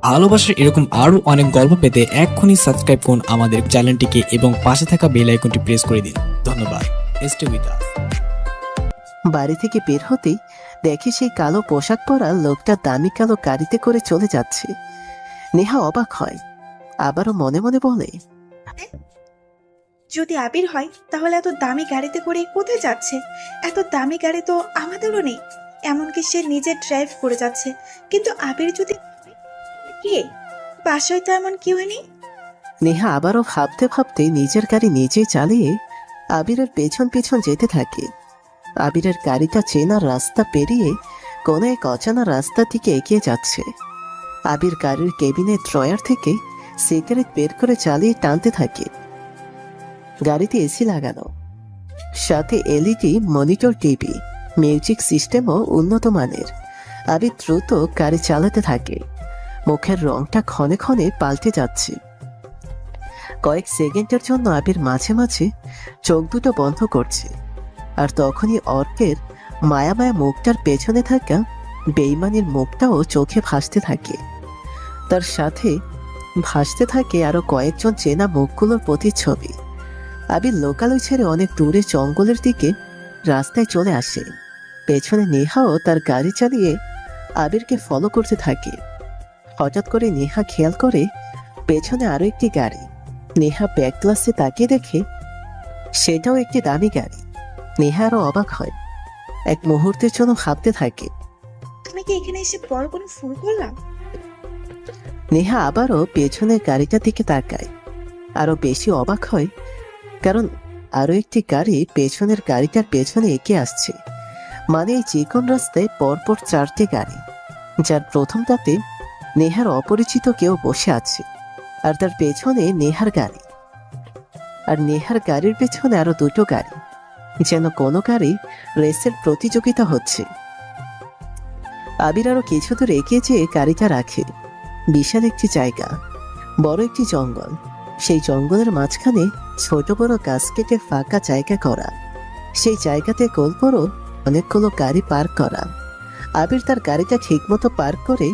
ভালোবাসার এরকম আরো অনেক গল্প পেতে এক্ষুনি সাবস্ক্রাইব করুন আমাদের চ্যানেলটিকে এবং পাশে থাকা বেল আইকনটি প্রেস করে দিন। ধন্যবাদ। Stay with us. বাড়ি থেকে বের হতেই দেখে সেই কালো পোশাক পরা লোকটা দামি কালো গাড়িতে করে চলে যাচ্ছে। নেহা অবাক হয়, আবারও মনে মনে বলে, যদি আবির হয় তাহলে এত দামি গাড়িতে করে কোথায় যাচ্ছে? এত দামি গাড়ি তো আমাদেরও নেই, এমনকি সে নিজে ড্রাইভ করে যাচ্ছে। কিন্তু আবির যদি কে, বাসায় তো এমন কেউ নেই। নেহা আবারও ভাবতে ভাবতে নিজের গাড়ি নিজেই চালিয়ে আবিরের পেছন পেছন যেতে থাকে। আবিরের গাড়িটা চেনা রাস্তা পেরিয়ে কোনো এক অজানা রাস্তার দিকে এগিয়ে যাচ্ছে। আবির গাড়ির কেবিনের ড্রয়ার থেকে সিগারেট বের করে চালিয়ে টানতে থাকে। গাড়িতে এসি লাগানো, সাথে এলইডি মনিটর, টিভি, মিউজিক সিস্টেমও উন্নত মানের। আবির দ্রুত গাড়ি চালাতে থাকে। মুখের রংটা ক্ষণে ক্ষণে পাল্টে যাচ্ছে। কয়েক সেকেন্ডের জন্য আবির মাঝে মাঝে চোখ দুটো বন্ধ করছে, আর তখনই অর্কের মায়া মায়া মুখটার পেছনে থাকা বেইমানির মুখটাও চোখে ভাসতে থাকে। তার সাথে ভাসতে থাকে আরো কয়েকজন চেনা মুখগুলোর প্রতিচ্ছবি। আবির লোকালয় ছেড়ে অনেক দূরে জঙ্গলের দিকে রাস্তায় চলে আসে। পেছনে নেহাও তার গাড়ি চালিয়ে আবিরকে ফলো করতে থাকে। হঠাৎ করে নেহা খেয়াল করে পেছনে আরো একটি গাড়ি। নেহা ব্যাক গ্লাসে তাকিয়ে দেখে সেটাও একটি দামি গাড়ি। নেহা আরো অবাক হয়, এক মুহূর্তের জন্য ভাবতে থাকে, তুমি কি এখানে এসে বড় কোনো ভুল করলাম? নেহা আবারও পেছনের গাড়িটার দিকে তাকায়। আরো বেশি অবাক হয়, কারণ আরো একটি গাড়ি পেছনের গাড়িটার পেছনে এগিয়ে আসছে। মানে এই চিকন রাস্তায় পরপর চারটি গাড়ি, যার প্রথমটাতে নেহার অপরিচিত কেউ বসে আছে, আর তার পেছনে নেহার গাড়ি, আর নেহার গাড়ির পেছনে আরো দুটো গাড়ি, যেন কোনো গাড়ি রেসের প্রতিযোগিতা হচ্ছে। আবির আরো কিছু দূর এগিয়ে যেয়ে গাড়িটা রাখে। বিশাল একটি জায়গা, বড় একটি জঙ্গল। সেই জঙ্গলের মাঝখানে ছোট বড় গাছ কেটে ফাঁকা জায়গা করা। সেই জায়গাতে গোলপরও অনেকগুলো গাড়ি পার্ক করা। আবির তার গাড়িটা ঠিকমতো পার্ক করে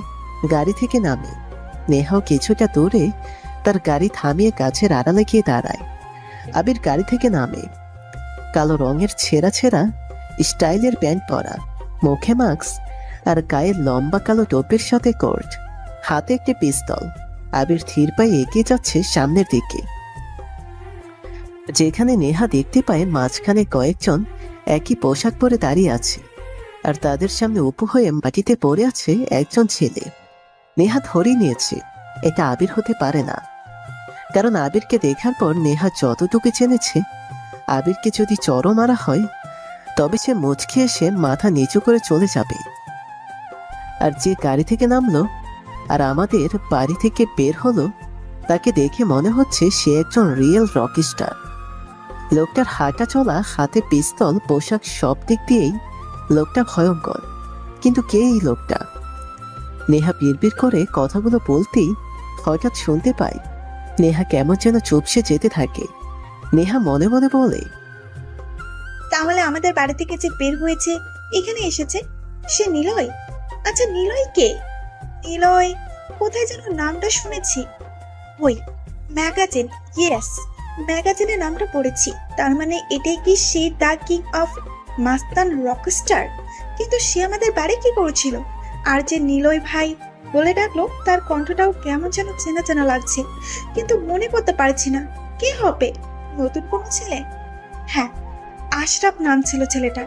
গাড়ি থেকে নামে। নেহাও কিছুটা দূরে তার গাড়ি থামিয়ে গাছের আড়ালে গিয়ে দাঁড়ায়। আবির গাড়ি থেকে নামে। কালো রঙের ছেঁড়া ছেঁড়া স্টাইলের প্যান্ট পরা, মুখে মাস্ক, আর গায়ে লম্বা কালো টোপের সাথে কোট, হাতে একটি পিস্তল। আবির ধীর পায়ে এগিয়ে যাচ্ছে সামনের দিকে। যেখানে নেহা দেখতে পায় মাঝখানে কয়েকজন একই পোশাক পরে দাঁড়িয়ে আছে, আর তাদের সামনে উপুর হয়ে মাটিতে পড়ে আছে একজন ছেলে। নেহা ধরেই নিয়েছে এটা আবির হতে পারে না, কারণ আবিরকে দেখার পর নেহা যতটুকু জেনেছে, আবিরকে যদি চড় মারা হয় তবে সে মুচকি এসে মাথা নিচু করে চলে যাবে। আর যে গাড়ি থেকে নামলো আর আমাদের বাড়ি থেকে বের হলো, তাকে দেখে মনে হচ্ছে সে একজন রিয়েল রক স্টার। লোকটার হাঁটা চলা, হাতে পিস্তল, পোশাক, সব দিক দিয়েই লোকটা ভয়ঙ্কর। কিন্তু কে এই লোকটা? নেহা বিড়বিড় করে কথাগুলো বলতেই হঠাৎ শুনতে পায় নেহা কেমন যেন চুপসে যেতে থাকে। নেহা মনে মনে বলে, তাহলে আমাদের বাড়ি থেকে যে বের হয়েছে এখানে এসেছে সে নিলয়। আচ্ছা নিলয় কে? নিলয় কোথায় যেন নামটা শুনেছি। ওই ম্যাগাজিন, ইয়েস, ম্যাগাজিনে নামটা পড়েছি। তার মানে এটাই কি সে the king of Mustan Rockstar? কিন্তু সে আমাদের বাড়ি কি করছিল? আর যে নিলয় ভাই বলে ডাকলো, তার কণ্ঠটাও কেমন যেন চেনা চেনা লাগছে, কিন্তু মনে করতে পারছি না কে হবে। নতুন কোনো ছেলে? হ্যাঁ, আশরাফ নাম ছিল ছেলেটা।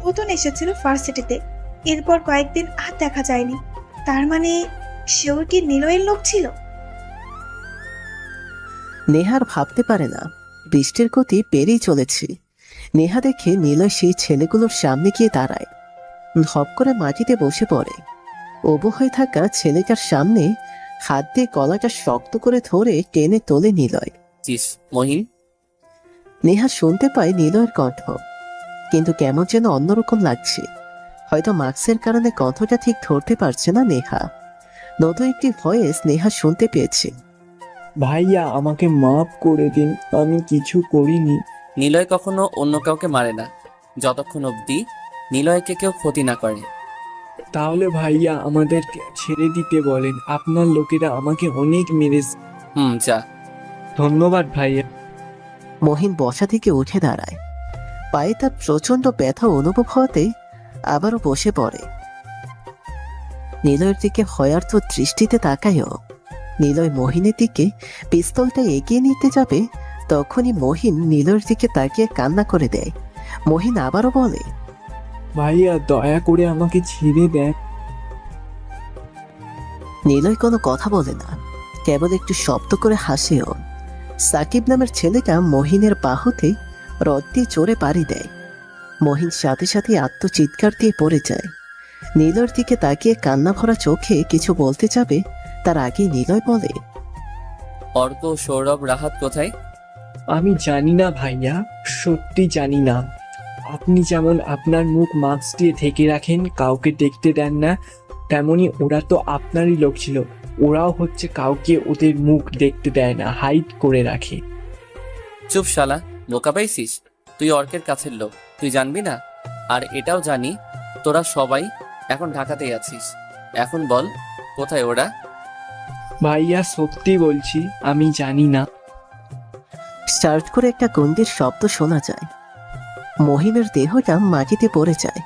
নতুন এসেছিল ভার্সিটিতে, এরপর কয়েকদিন আর দেখা যায়নি। তার মানে সেও কি নিলয়ের লোক ছিল? নেহার ভাবতে পারে না বৃষ্টির গতি বেড়েই চলেছে। নেহা দেখে নিলয় সেই ছেলেগুলোর সামনে গিয়ে দাঁড়ায়, ধপ করে মাটিতে বসে পড়ে। ওবু হয়ে থাকা ছেলেটার সামনে হাত দিয়ে গলাটা শক্ত করে ধরে টেনে তোলে নিলয়। মহিন। নেহা শুনতে পায় নিলয়ের কণ্ঠ, কিন্তু কেমন যেন অন্যরকম লাগছে। হয়তো মাস্কের কারণে কণ্ঠটা ঠিক ধরতে পারছে না নেহা। নতুন একটি ভয়েস নেহা শুনতে পেয়েছে। ভাইয়া, আমাকে মাফ করে দিন, আমি কিছু করিনি। নিলয় কখনো অন্য কাউকে মারে না, যতক্ষণ অবধি নিলয়কে কেউ ক্ষতি না করে। তাহলে ভাইয়া আমাদেরকে ছেড়ে দিতে বলেন, আপনার লোকেরা আমাকে অনেক মেরেছে। যা। ধন্যবাদ ভাইয়া। মহিন বসা থেকে উঠে দাঁড়ায়। পায়ে তার প্রচন্ড ব্যথা অনুভব হতে আবারও বসে পড়ে। নিলয়ের দিকে ভয়ার্থ দৃষ্টিতে তাকায়ও। নিলয় মহিনের দিকে পিস্তলটা এগিয়ে নিতে যাবে, তখনই মহিন নিলয়ের দিকে তাকিয়ে কান্না করে দেয়। মহিন আবারও বলে, ভাইয়া দয়া করে আমাকে ছেড়ে দেন। নিলয় কোনো কথা বলে না, কেবল একটু শব্দ করে হাসেও। সাকিব নামের ছেলেটা মহিনের বাহুতে রড দিয়ে জোরে পাড়ি দেয়। মহিন সাথে সাথে আত্মচিৎকার দিয়ে পড়ে যায়। নিলয়ের দিকে তাকিয়ে কান্না ভরা চোখে কিছু বলতে যাবে, তার আগেই নিলয় বলে, অর্ক, সৌরভ, রাহাত কোথায়? আমি জানি না ভাইয়া, সত্যি জানি না। আপনি যেমন আপনার মুখ মাস্ক দিয়ে ঢেকে রাখেন, কাউকে দেখতে দেন না, তেমনি ওরা তো আপনারই লোক ছিল। ওরাও হচ্ছে কাউকে ওদের মুখ দেখতে দেয় না, হাইড করে রাখে। চুপ শালা, বোকা পাইছিস? তুই অর্কের কাছের লোক, তুই জানবি না? আর এটাও জানি তোরা সবাই এখন ঢাকাতেই আছিস। এখন বল, কোথায় ওরা? ভাইয়া সত্যি বলছি, আমি জানি না। স্টার্ট করে একটা গন্ডির শব্দ শোনা যায়। মহিমের দেহটা মাটিতে পড়ে যায়।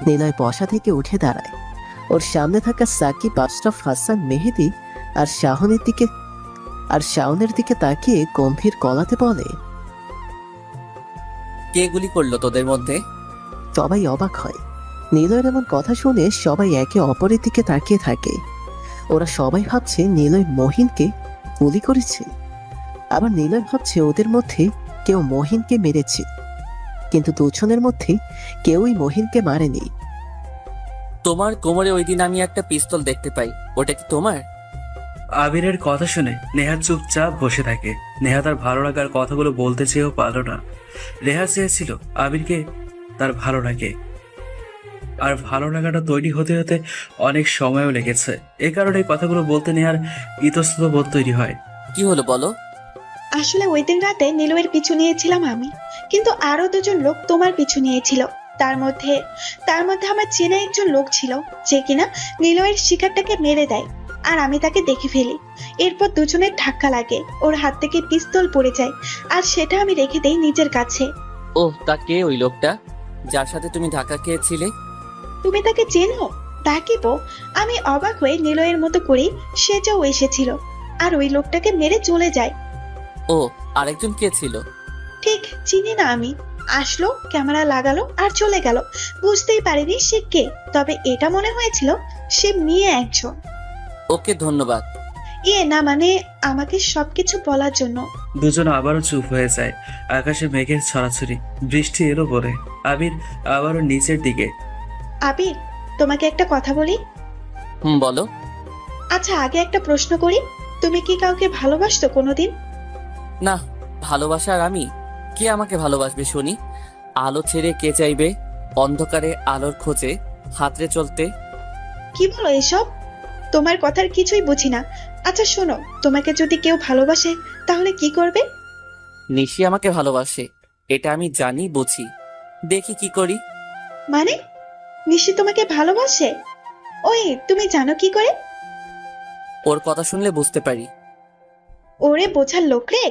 নিলয় বসা থেকে উঠে দাঁড়ায়। ওর সামনে থাকা সাকিব, আশরাফ, হাসান, মেহেদি আর শাওনের দিকে তাকিয়ে গম্ভীর গলাতে বলে, কে গুলি করলো তোদের মধ্যে? সবাই অবাক হয়। নিলয়ের এমন কথা শুনে সবাই একে অপরের দিকে তাকিয়ে থাকে। ওরা সবাই ভাবছে নিলয় মহিনকে গুলি করেছে, আবার নিলয় ভাবছে ওদের মধ্যে কেউ মহিনকে মেরেছে, কিন্তু দুজনের মধ্যে কেউই মহিনকে মারেনি। তোমার কোমরে ওই দিন আমি একটা পিস্তল দেখতে পাই, ওটা কি তোমার? আবিরের কথা শুনে নেহা চুপচাপ বসে থাকে। নেহা তার ভালো লাগার কথাগুলো বলতে চেয়েও পারল না। নেহা চেয়েছিল আবিরকে তার ভালো লাগে, আর ভালো লাগাটা তৈরি হতে হতে অনেক সময়ও লেগেছে। এ কারণে এই কথাগুলো বলতে নেহার ইতস্তত বোধ তৈরি হয়। কি হলো বলো? আসলে ওই দিন রাতে নিলয়ের পিছু নিয়েছিলাম আমি, কিন্তু আরো দুজন লোক তোমার পিছু নিয়েছিল। তার মধ্যে আমার চেনা একজন লোক ছিল যে কিনা নিলয়ের শিকারটাকে মেরে দেয়, আর আমি তাকে দেখে ফেলি। এরপর দুজনের ধাক্কা লাগে, ওর হাত থেকে পিস্তল পড়ে যায়, আর সেটা আমি রেখে দেই নিজের কাছে। ও, তা কে ওই লোকটা যার সাথে তুমি ধাক্কা খেয়েছিলে? তুমি তাকে চেনো? তাকিব। আমি অবাক হয়ে নিলয়ের মতো করি সেটাও এসেছিল, আর ওই লোকটাকে মেরে চলে যায়। ও, আরেকজন কে ছিল? ঠিক চিনি না আমি। আসলো, ক্যামেরা লাগালো আর চলে গেল। বুঝতেই পারিনি সে কে, তবে এটা মনে হয়েছিল সে মেয়ে একজন। ওকে ধন্যবাদ। না মানে আমাকে সবকিছু বলার জন্য। দুজন আবারও চুপ হয়ে যায়। আকাশে মেঘের ছড়াছড়ি, বৃষ্টি এলো বলে। আবির আবারও নিচের দিকে। আবির, তোমাকে একটা কথা বলি। বলো। আচ্ছা, আগে একটা প্রশ্ন করি, তুমি কি কাউকে ভালোবাসতো কোনোদিন? না, ভালোবাসা আর আমি? কে আমাকে ভালোবাসবে শুনি? আলো ছেড়ে কে চাইবে অন্ধকারে আলোর খোঁজে হাতড়ে চলতে? কি বলো এসব? তোমার কথার কিছুই বুঝি না। আচ্ছা শোনো, তোমাকে যদি কেউ ভালোবাসে তাহলে কি করবে? নিশি আমাকে ভালোবাসে, এটা আমি জানি, বুঝি, দেখি কি করি। মানে নিশি তোমাকে ভালোবাসে? ওই তুমি জানো কি করে? ওর কথা শুনলে বুঝতে পারি। ওরে বোঝার লোক রে,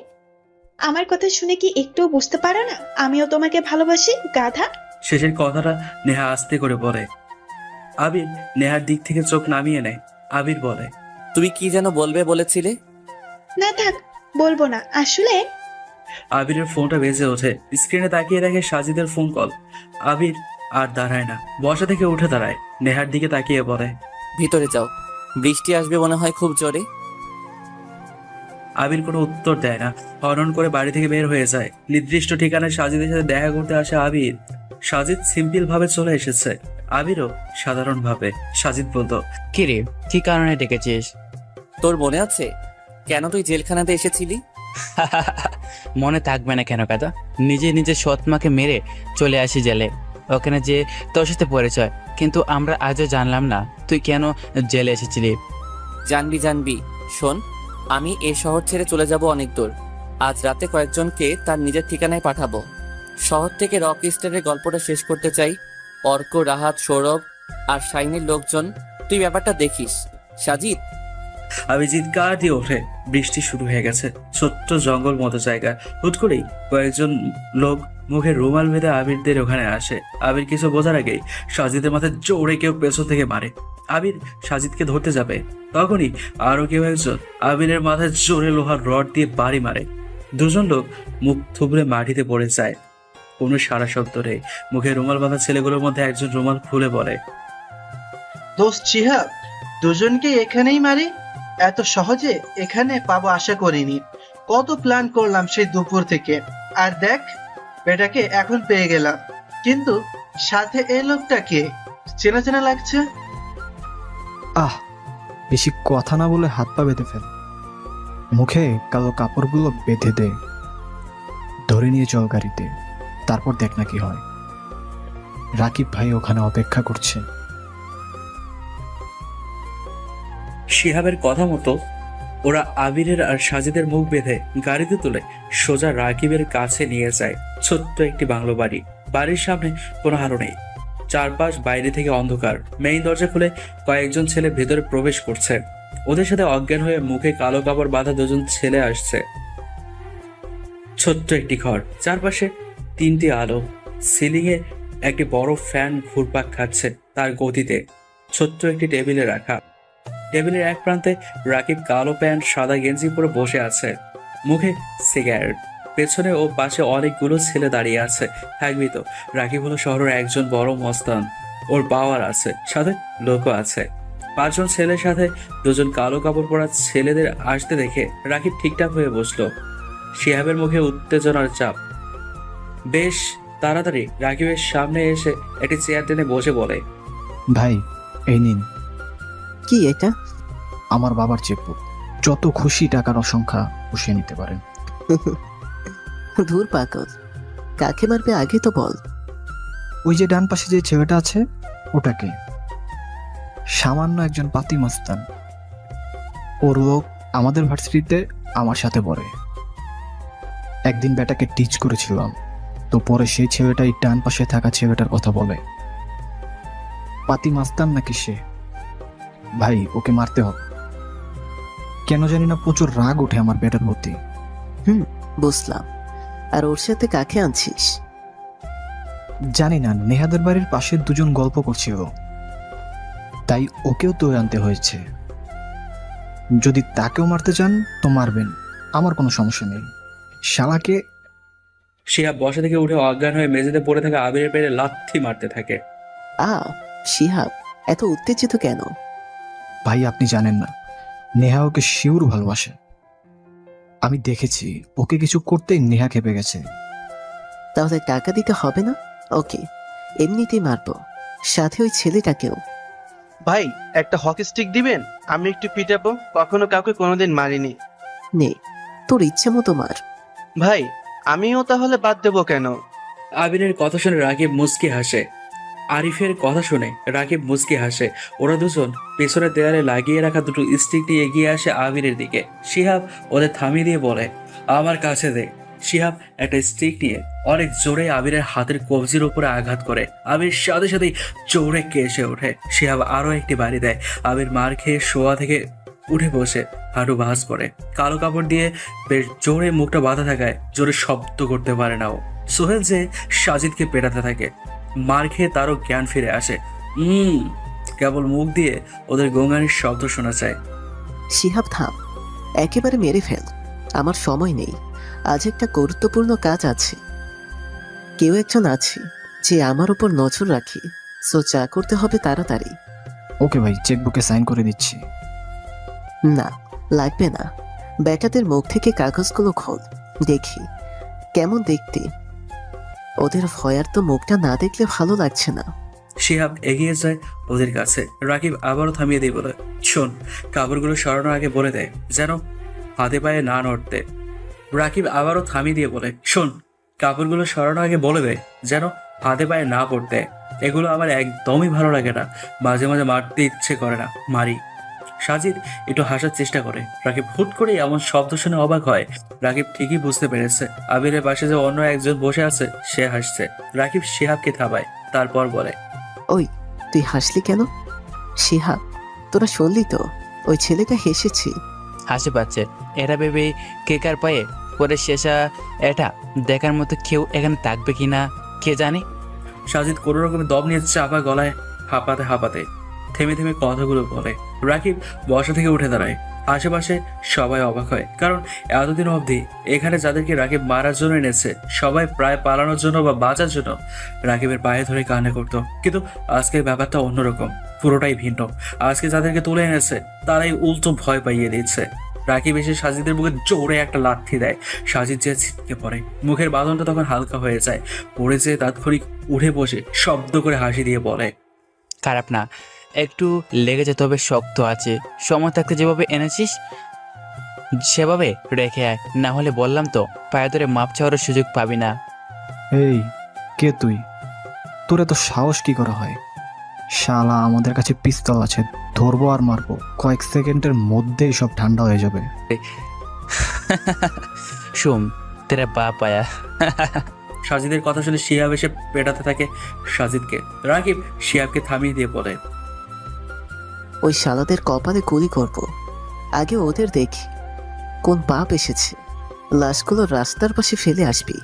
আমার কথা শুনে কি একটু বুঝতে পারো না আমিও তোমাকে ভালোবাসি, গাধা? শেষের কথাটা নেহা আস্তে করে বলে। আবির নেহার দিক থেকে চোখ নামিয়ে নেয়। আবির বলে, তুমি কি যেন বলবে বলেছিলে? না থাক, বলবো না আসলে। আবিরের ফোনটা বেজে ওঠে। স্ক্রিনে তাকিয়ে দেখে সাজিদের ফোন কল। আবির আর দাঁড়ায় না, বসা থেকে উঠে দাঁড়ায়। নেহার দিকে তাকিয়ে বলে, ভিতরে যাও, বৃষ্টি আসবে মনে হয় খুব জোরে। আবির কোনো উত্তর দেয় না, হরণ করে বাড়ি থেকে বের হয়ে যায়। নির্দিষ্ট ঠিকানায় সাজিদের সাথে দেখা করতে আসে আবির। সাজিদ সিম্পল ভাবে চলে এসেছে, আবিরও সাধারণ ভাবে। সাজিদ বলতো, কিরে, কি কারণে ডেকেছিস? তোর মনে আছে কেন তুই জেলখানাতে এসেছিলি? মনে থাকবে না কেন কথা? নিজে সৎ মাকে মেরে চলে আসি জেলে, ওখানে যে তোর সাথে পরিচয়, কিন্তু আমরা আজও জানলাম না তুই কেন জেলে এসেছিলি। জানবি। শোন, আমি এই শহর ছেড়ে চলে যাব অনেক দূর। আজ রাতে কয়েকজনকে তার নিজের ঠিকানায় পাঠাবো। শহর থেকে রক স্টারের গল্পটা শেষ করতে চাই। অর্ক, রাহাত, সৌরভ আর শাইনের লোকজন, তুই ব্যাপারটা দেখিস। সাজিদ, আবির চিৎকার দিয়ে ওঠে। বৃষ্টি শুরু হয়ে গেছে। ছোট্ট জঙ্গল মতো জায়গা। হুট করেই কয়েকজন লোক মুখে রুমাল বেঁধে আবিরদের ওখানে আসে। আবির কিছু বোঝার আগেই সাজিদের মাথায় জোরে কেউ পেছন থেকে মারে। আবির সাজিদকে ধরতে যাবে, তখনই আরো কেউ একজন আবিরের মাথায় জোরে লোহার রড দিয়ে বাড়ি মারে। দুজন লোক মুখ থুবড়ে মাটিতে পড়ে যায়। কোনো সারা শব্দ নেই। মুখে রুমাল বাঁধা ছেলেগুলোর মধ্যে একজন রুমাল খুলে বলে, দোস্ত শিহাব, দুজনকে এখানেই মারি? এত সহজে এখানে পাবো আশা করিনি। কত প্ল্যান করলাম সেই দুপুর থেকে, আর দেখ বেটাকে এখন পেয়ে গেলাম। কিন্তু সাথে এই লোকটা কে? চেনা চেনা লাগছে। আহ, বেশি কথা না বলে হাত পা বেঁধে ফেল। মুখে কালো কাপড়গুলো বেঁধে দে, ধরে নিয়ে চল গাড়িতে। তারপর দেখ না কি হয়। রাকিব ভাই ওখানে অপেক্ষা করছে। শিহাবের কথা মতো ওরা আবিরের আর সাজিদের মুখ বেঁধে গাড়িতে তুলে সোজা রাকিবের কাছে নিয়ে যায়। ছোট্ট একটি বাংলো বাড়ি। বাড়ির সামনে কোনো আলো নেই। চারপাশ বাইরে থেকে অন্ধকার। মেইন দরজা খুলে কয়েকজন ছেলে ভেতরে প্রবেশ করছে। ওদের সাথে অজ্ঞান হয়ে মুখে কালো কাপড় বাঁধা দুজন ছেলে আসছে। ছোট্ট একটি ঘর, চারপাশে 3টি আলো। সিলিংয়ে একটি বড় ফ্যান ঘুরপাক খাচ্ছে তার গতিতে। ছোট্ট একটি টেবিলে রাখা। টেবিলের এক প্রান্তে রাকিব কালো প্যান্ট সাদা গেঞ্জি পরে বসে আছে, মুখে সিগারেট। পেছনে ও পাশে অনেকগুলো ছেলে দাঁড়িয়ে আছে। থাকবি তো, রাকিব হলো শহরের একজন বড় মস্তান। ওর পাওয়ার আছে, সাথে লোকও আছে। 5 জন ছেলের সাথে 2 জন কালো কাপড় পরা ছেলেদের আসতে দেখে রাকিব ঠিকঠাক হয়ে বসলো। শিহাবের মুখে উত্তেজনার চাপ। বেশ তাড়াতাড়ি রাকিবের সামনে এসে একটি চেয়ার টেনে বসে বলে, ভাই, এই নিন কি এটা? আমার বাবার চেকবুক। যত খুশি টাকার অসংখ্যা পুষিয়ে নিতে পারেন। ধুর পাগল, কাকে মারবে আগে তো বল। ওই যে ডান পাশে যে ছেলেটা আছে, ওটাকে। সামান্য একজন পাতি মাস্তান। ওর লোক আমাদের ভার্সিটিতে আমার সাথে পড়ে। একদিন বেটাকে টিচ করেছিলাম, তো পরে সেই ছেলেটাই ডান পাশে থাকা ছেলেটার কথা বলে। পাতি মাস্তান নাকি সে? ভাই, ওকে মারতে হবে। কেন জানি না প্রচুর রাগ ওঠে আমার বেটার প্রতি। বুঝলাম। আর ওর সাথে কাকে আনছিস? জানি না, নেহাদের বাড়ির পাশে 2 জন গল্প করছিল, তাই ওকেও তো আনতে হয়েছে। যদি তাকেও মারতে চান তো মারবেন, আমার কোনো সমস্যা নেই। শালাকে। শিহাব বসা থেকে উঠে অজ্ঞান হয়ে মেঝেতে পড়ে থাকা আবিরের পেটে লাথি মারতে থাকে। শিহাব, এত উত্তেজিত কেন? ভাই, আপনি জানেন না, নেহা ওকে শিউর ভালোবাসে। আমি দেখেছি, ওকে কিছু করতেই নেহা খেপে গেছে। তাহলে টাকা দিতে হবে না? ওকে, এমনিতেই মারবো, সাথে ওই ছেলেটাকেও। ভাই, একটা হকি স্টিক দিবেন? আমি একটু পিটাবো। কখনো কাউকে কোনোদিন মারিনি। নে, তোর ইচ্ছে মতো মার। ভাই, আমিও তাহলে বাদ দেবো কেন? আবিরের কথা শুনে রাকিব মুচকি হাসে। আরিফের কথা শুনে রাকিব মুচকি হাসে। ওরা দুজন পেছনের দেয়ালে লাগিয়ে রাখা 2টো স্টিক নিয়ে এগিয়ে আসে আবিরের দিকে। শিহাব ওদের থামিয়ে দিয়ে বলে, আমার কাছে দে। শিহাব একটা স্টিক নিয়ে অনেক জোরে আবিরের হাতের কবজির উপরে আঘাত করে। আবির সাথে সাথেই জোরে কেসে ওঠে। শিহাব আরো একটি বাড়ি দেয়। আবির মার খেয়ে শোয়া থেকে উঠে বসে হাঁটু ভাঁজ করে। কালো কাপড় দিয়ে বেশ জোরে মুখটা বাঁধা থাকায় জোরে শব্দ করতে পারে না ও। সোহেল যে সাজিদকে পেটাতে থাকে। মার খেয়ে তারও জ্ঞান ফিরে আসে। কেবল মুখ দিয়ে ওদের গঙ্গানির শব্দ শোনা যায়। শিহাব থাম, একেবারে মেরে ফেল। আমার সময় নেই, আজ একটা গুরুত্বপূর্ণ কাজ আছে। কেউ একজন আছে যে আমার উপর নজর রাখে, সো যা করতে হবে তাড়াতাড়ি। ওকে ভাই, চেকবুকে সাইন করে দিচ্ছি। না, লাগবে না। বেটাদের মুখ থেকে কাগজগুলো খোল, দেখি কেমন দেখতে। ওদের ভয়ার তো মুখটা না দেখলে ভালো লাগছে না। শিহাব এগিয়ে যায় ওদের কাছে। রাকিব আবারও থামিয়ে দিয়ে বলে, শোন, কাপড়গুলো সরানোর আগে বলে দেয় যেন হাতে পায়ে না নড়তে। রাকিব আবারও থামিয়ে দিয়ে বলে, শোন, কাপড়গুলো সরানোর আগে বলে দেয় যেন হাতে পায়ে না পড়তে। এগুলো আমার একদমই ভালো লাগে না। মাঝে মাঝে মারতে ইচ্ছে করে না, মারি। সাজিদ একটু হাসার চেষ্টা করে। রাকিব হুট করে এমন শব্দ শুনে অবাক হয়। রাকিব ঠিকই বুঝতে পেরেছে আবিরের পাশে যে অন্য একজন বসে আছে সে হাসছে। রাকিব শিহাবকে থামায়, তারপর বলে, ওই, তুই হাসলি কেন? শিহাব, তোরা শুনলি তো, ওই ছেলেটা হেসেছে। হাসি পাচ্ছে, এরা ভেবে কেকার পায়ে পরে শেষা। এটা দেখার মতো কেউ এখানে থাকবে কিনা কে জানে। সাজিদ কোনো রকমের দম নিয়ে চাপা গলায় হাঁপাতে হাঁপাতে থেমে থেমে কথাগুলো বলে। রাকিব বসা থেকে উঠে দাঁড়ায়। আশেপাশে সবাই অবাক হয়, কারণ এতদিন অবধি এখানে যাদেরকে রাকিব মারার জন্য এনেছে সবাই প্রায় পালানোর জন্য বা বাঁচার জন্য রাকিবের পায়ে ধরে কান্না করতো। কিন্তু আজকের ব্যাপারটা অন্যরকম, পুরোটাই ভিন্ন। আজকে যাদেরকে তুলে এনেছে তারাই উল্টো ভয় পাইয়ে দিচ্ছে। রাকিব এসে সাজিদের মুখে জোরে একটা লাথি দেয়। সাজিদ যে ছিটকে পড়ে, মুখের বাঁধনটা তখন হালকা হয়ে যায়। পড়ে যেয়ে তাৎক্ষণিক উঠে বসে শব্দ করে হাসি দিয়ে বলে, খারাপ না, একটু লেগেছে তবে শক্ত আছে। সময় থাকতে যেভাবে এনেছিস সেভাবে রেখে আয়, না হলে বললাম তো পায়ে ধরে মাপ চাওয়ার সুযোগ পাবি না। এই, কে তুই? তোর এত সাহস কি করে হয়? শালা, আমাদের কাছে পিস্তল আছে, ধরবো আর মারবো, কয়েক সেকেন্ডের মধ্যেই সব ঠান্ডা হয়ে যাবে। শুম তেরা বাপ আয়া। সাজিদের কথা শুনে শিহাব এসে পেটাতে থাকে সাজিদকে। রাকিব শিহাবকে থামিয়ে দিয়ে বলে, ওই শালাদের কপালে গুলি করব, আগে ওদের দেখি কোন পাপ এসেছে। লাশগুলো রাস্তার পাশে ফেলে আসবি,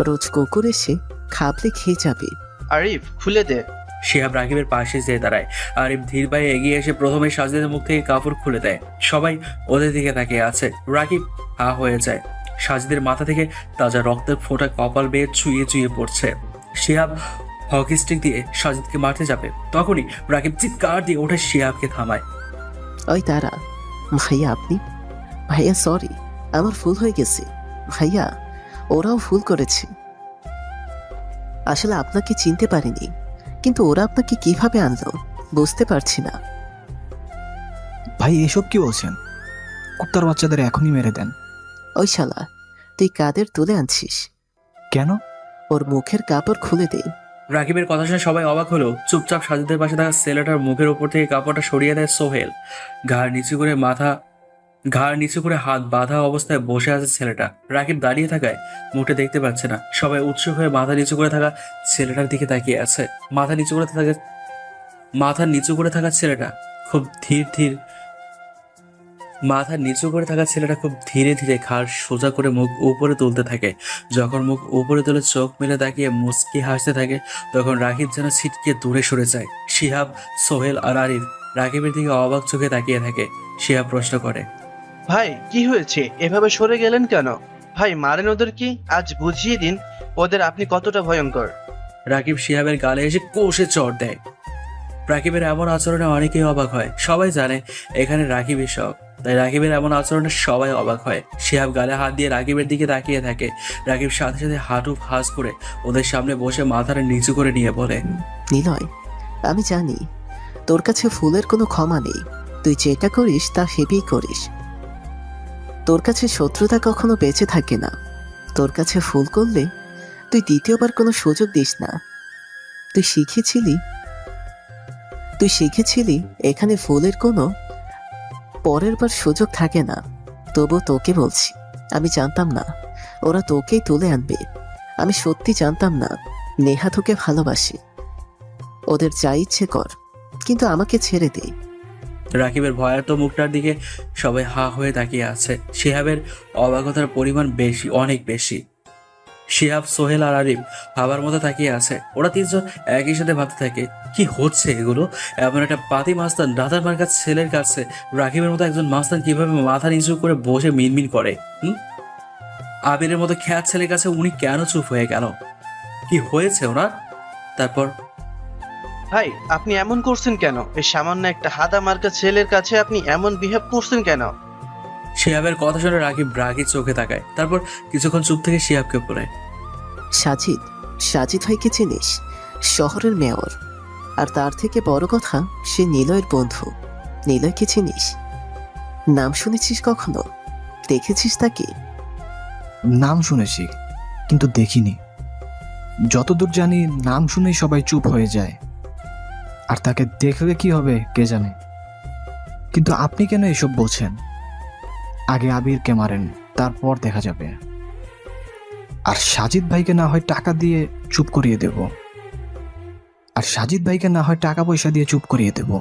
রোজ কুকুর এসে খাবলে খেয়ে যাবে। আরিফ, খুলে দে। শিহাব রাকিবের পাশে যেয়ে দাঁড়ায়। আরিফ ধীর পায়ে এগিয়ে এসে প্রথমে সাজিদের মুখ থেকে কাপড় খুলে দেয়। সবাই ওদের দিকে তাকিয়ে আছে। রাকিব হা হয়ে যায়। সাজিদের মাথা থেকে তাজা রক্তের ফোঁটা কপাল বেয়ে চুইয়ে চুইয়ে পড়ছে। শিহাব হকি স্টিক দিয়ে সাজিদকে মারতে যাবে, তখনই রাকিব চিৎকার দিয়ে ওঠে শিহাবকে থামায়। ওই তারা, ভাইয়া আপনি? ভাইয়া সরি, আমার ভুল হয়ে গেছে। ভাইয়া, ওরাও ভুল করেছে। আসলে আপনাকে চিনতে পারিনি, কিন্তু ওরা আপনাকে কিভাবে আনলো বুঝতে পারছি না। ভাই, এসব কি বলছেন? কুত্তার বাচ্চাদের এখনই মেরে দেন। ওই শালা, তুই কাদের তুলে আনছিস? কেন? ওর মুখের কাপড় খুলে দে। রাকিবের কথা শুনে সবাই অবাক হলো। চুপচাপ সাজিদের পাশে থাকা ছেলেটার মুখের উপর থেকে কাপড়টা সরিয়ে দেয় সোহেল। ঘাড় নিচু করে হাত বাঁধা অবস্থায় বসে আছে ছেলেটা। রাকিব দাঁড়িয়ে থাকায় মুখে দেখতে পাচ্ছে না। সবাই উৎসুক হয়ে মাথা নিচু করে থাকা ছেলেটার দিকে তাকিয়ে আছে। মাথা নিচু করে থাকা ছেলেটা খুব ধীরে ধীরে ঘাড় সোজা করে মুখ উপরে তুলতে থাকে। যখন মুখ উপরে তুলে চোখ মেলে তাকিয়ে মুচকি হাসতে থাকে, তখন রাকিব যেন ছিটকে দূরে সরে যায়। শিহাব, সোহেল আর আরিফ রাকিবের দিকে অবাক চোখে তাকিয়ে থাকে। শিহাব প্রশ্ন করে, ভাই, কি হয়েছে? এভাবে সরে গেলেন কেন? ভাই, মারেন ওদের কি? আজ বুঝিয়ে দিন ওদের আপনি কতটা ভয়ঙ্কর। রাকিব শিহাবের গালে এসে কষে চড় দেয়। রাকিবের এমন আচরণে অনেকেই অবাক হয়। সবাই জানে এখানে রাকিবই সব, তাই রাকিবের এমন আচরণে সবাই অবাক হয়। শিহাব গালে হাত দিয়ে রাকিবের দিকে তাকিয়ে থাকে। রাকিব সাথে সাথে হাঁটু ভাঁজ করে ওদের সামনে বসে মাথাটা নিচু করে নিয়ে বলে, নিলয়, আমি জানি তোর কাছে ফুলের কোনো ক্ষমা নেই। তুই যেটা করিস তা হেবেই করিস। তোর কাছে শত্রুতা কখনো বেঁচে থাকে না। তোর কাছে ফুল করলে তুই দ্বিতীয়বার কোনো সুযোগ দিস না। তুই শিখেছিলি এখানে ফুলের কোনো পরের বার সুযোগ থাকে না। তবু তোকে বলছি, আমি জানতাম না ওরা তোকেই তুলে আনবে। আমি সত্যি জানতাম না নেহা তোকে ভালোবাসে। ওদের যা ইচ্ছে কর, কিন্তু আমাকে ছেড়ে দে। রাকিবের ভয়ার্ত মুখটার দিকে সবাই হা হয়ে তাকিয়ে আছে। শিহাবের অবাকতার পরিমাণ বেশি, অনেক বেশি। শিহাব, সোহেল আর আরিফ ভাবার মতো তাকিয়ে আছে। ওরা তিনজন একই সাথে ভাবতে থাকে, কি হচ্ছে এগুলো? এমন একটা পাতি মাস্তান দাদার মার্কার ছেলের কাছে রাকিবের মতো একজন মাস্তান কিভাবে মাথা নিচু করে বসে মিনমিন করে? আবিরের মতো খ্যাত ছেলের কাছে উনি কেন চুপ হয়ে গেল? কি হয়েছে ওনার? তারপর, ভাই, আপনি এমন করছেন কেন? এই সামান্য একটা হাদা মার্কা ছেলের কাছে আপনি এমন বিহেভ করছেন কেন? শিহাবের কথা শুনে রাকিব রাগী চোখে তাকায়। তারপর কিছুক্ষণ চুপ থেকে শিহাবকে বলে, সাজিদ ভাইকে চিনিস? শহরের মেয়র। আর তার থেকে বড় কথা, সে নিলয়ের বন্ধু। নিলয়কে চিনিস? নাম শুনেছিস কখনো? দেখেছিস তাকে? নাম শুনেছি, কিন্তু দেখিনি। যতদূর জানি নাম শুনেই সবাই চুপ হয়ে যায়, আর তাকে দেখলে কি হবে কে জানে। কিন্তু আপনি কেন এসব বলছেন? আগে আবিরকে মারেন, তারপর দেখা যাবে। আর সাজিদ ভাইকে না হয় টাকা দিয়ে চুপ করিয়ে দেব। আর আর সাজিদ ভাইকে না হয় টাকা পয়সা দিয়ে চুপ করিয়ে দেব।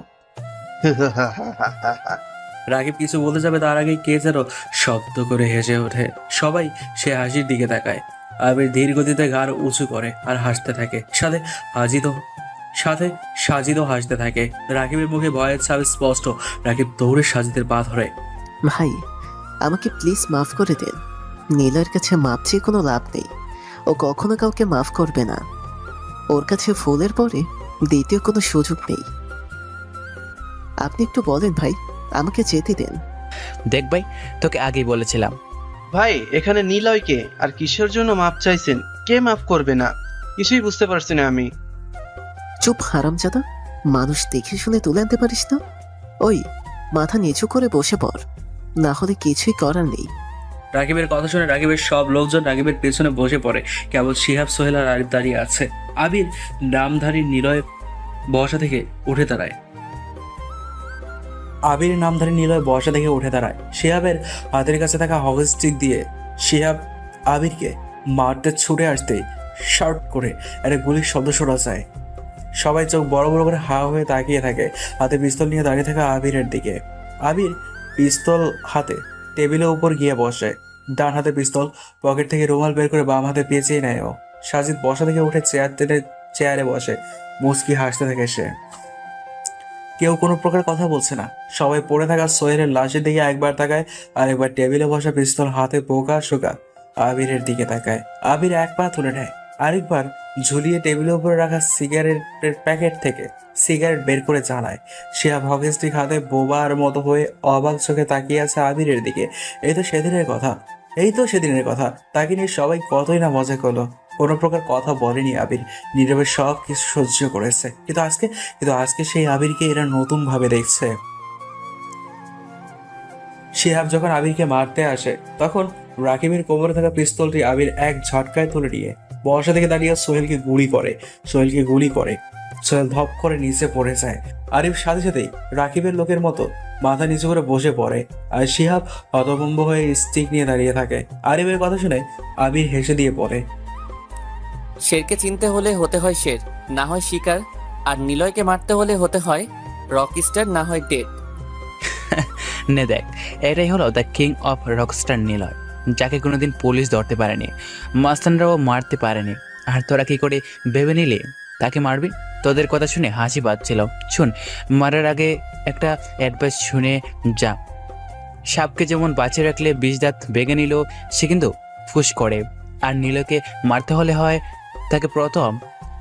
রাকিব কিছু বলতে যাবে তার আগে কে যেন শব্দ করে হেসে ওঠে। সবাই সে হাসির দিকে তাকায়। আবির ধীর গতিতে ঘাড় উঁচু করে আর হাসতে থাকে। সাথে সাজিদও হাসতে থাকে। রাকিবের মুখে ভয়ের ছাপ স্পষ্ট। রাকিব দৌড়ে সাজিদের পা ধরে। ভাই, আমাকে প্লিজ মাফ করে দেন। নীলার কাছে মাপ চেয়ে কোনো লাভ নেই। ও কখনো কাউকে মাফ করবে না। ওর কাছে ফুলের পরে দ্বিতীয় কোনো সুযোগ নেই। আপনি একটু বলেন ভাই, আমাকে যেতে দেন। দেখ ভাই, তোকে আগেই বলেছিলাম। ভাই, এখানে নিলয় কে আর কিসের জন্য মাপ চাইছেন? কে মাফ করবে না? কিছুই বুঝতে পারছি না আমি। চুপ হারামজাদা, মানুষ দেখে শুনে তুলে আনতে পারিস না? ওই, মাথা নিচু করে বসে পড়, না হলে কিছুই করার নেই। রাকিবের কথা শুনে রাকিবের সব লোকজন রাকিবের পেছনে বসে পড়ে। কেবল শিহাব, সোহেল আর আরিফ দাঁড়িয়ে আছে। আবির নামধারী নিলয় বসা থেকে উঠে দাঁড়ায়। শিহাবের হাতের কাছে থাকা হকি স্টিক দিয়ে শিহাব আবিরকে মারতে ছুটে আসতেই শার্ট করে একটা গুলির শব্দ শোনা যায়। সবাই চোখ বড় বড় করে হা হয়ে তাকিয়ে থাকে হাতে পিস্তল নিয়ে দাঁড়িয়ে থাকা আবিরের দিকে। আবির পিস্তল হাতে টেবিলের উপর গিয়ে বসে। ডান হাতে পিস্তল, পকেট থেকে রুমাল বের করে বাম হাতে পেঁচিয়ে নেয় ও। সাজিদ বসা থেকে উঠে চেয়ারে বসে মুচকি হাসতে থাকে সে। কেউ কোনো প্রকার কথা বলছে না। সবাই পড়ে থাকা সোহেলের লাশের দিকে একবার তাকায় আর একবার টেবিলে বসা পিস্তল হাতে বোকা শোকা আবিরের দিকে তাকায়। আবির এক পা তুলে নেয়, আরেকবার ঝুলিয়ে টেবিলের উপরে রাখা সিগারেটের প্যাকেট থেকে সিগারেট বের করে জ্বালায়। শিহাব হকি স্টিক হাতে বোবার মতো হয়ে অবাক চোখে তাকিয়ে আছে আবিরের দিকে। এই তো সেদিনের কথা। তাকে নিয়ে সবাই কতই না মজা করলো। কোনো প্রকার কথা বলেনি আবির, নীরবে সব কিছু সহ্য করেছে। কিন্তু আজকে সেই আবিরকে এরা নতুন ভাবে দেখছে। শিহাব যখন আবিরকে মারতে আসে তখন রাকিবের কোমরে থাকা পিস্তলটি আবির এক ঝটকায় তুলে নিয়ে বর্ষা থেকে দাঁড়িয়ে সোহেলকে গুলি করে। সোহেল ধপ করে নিচে পড়ে যায়। আরিফ সাথে সাথেই রাকিবের লোকের মতো মাথা নিচু করে বসে পড়ে আর শিহাব হতভম্ব হয়ে স্টিক নিয়ে দাঁড়িয়ে থাকে। আরিফের কথা শুনে আবির হেসে দিয়ে পড়ে। শেরকে চিনতে হলে হতে হয় শের, না হয় শিকার। আর নিলয়কে মারতে হলে হতে হয় রকস্টার, না হয় ডেড। নে দেখ, এটাই হলো the king of Rockstar Niloy, যাকে কোনোদিন পুলিশ ধরতে পারেনি, মাস্তানরাও মারতে পারেনি। আর তোরা কি করে ভেবে নিলি তাকে মারবি? তোদের কথা শুনে হাসি পাচ্ছিল। শুন, মারার আগে একটা অ্যাডভাইস শুনে যা। সাপকে যেমন বাঁচিয়ে রাখলে 20 দাঁত ভেঙে নিল, সে কিন্তু ফুস করে। আর নীলকে মারতে হলে হয় তাকে প্রথম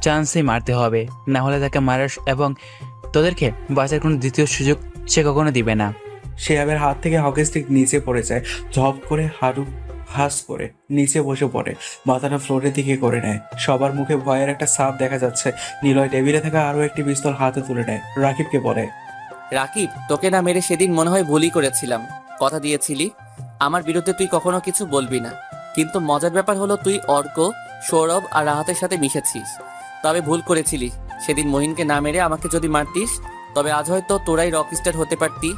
চান্সেই মারতে হবে, না হলে তাকে মারার এবং তোদেরকে বাঁচার কোনো দ্বিতীয় সুযোগ সে কখনো দিবে না। শিহাবের হাত থেকে হকি স্টিক নিচে পড়ে যায়। ঝপ করে হাঁটু হাস করে নিচে বসে পড়ে, মাথাটা ফ্লোরের দিকে করে নেয়। সবার মুখে ভয়ের একটা ছাপ দেখা যাচ্ছে। নিলয় টেবিলে থাকা আরো একটি পিস্তল হাতে তুলে নেয়। রাকিবকে বলে, রাকিব, তোকে না মেরে সেদিন মনে হয় ভুলই করেছিলাম। কথা দিয়েছিলি আমার বিরুদ্ধে তুই কখনো কিছু বলবি না, কিন্তু মজার ব্যাপার হলো তুই অর্ক, সৌরভ আর রাহাতের সাথে মিশেছিস। তবে ভুল করেছিলি। সেদিন মহিনকে না মেরে আমাকে যদি মারতিস তবে আজ হয়তো তোরাই রকস্টার হতে পারতি।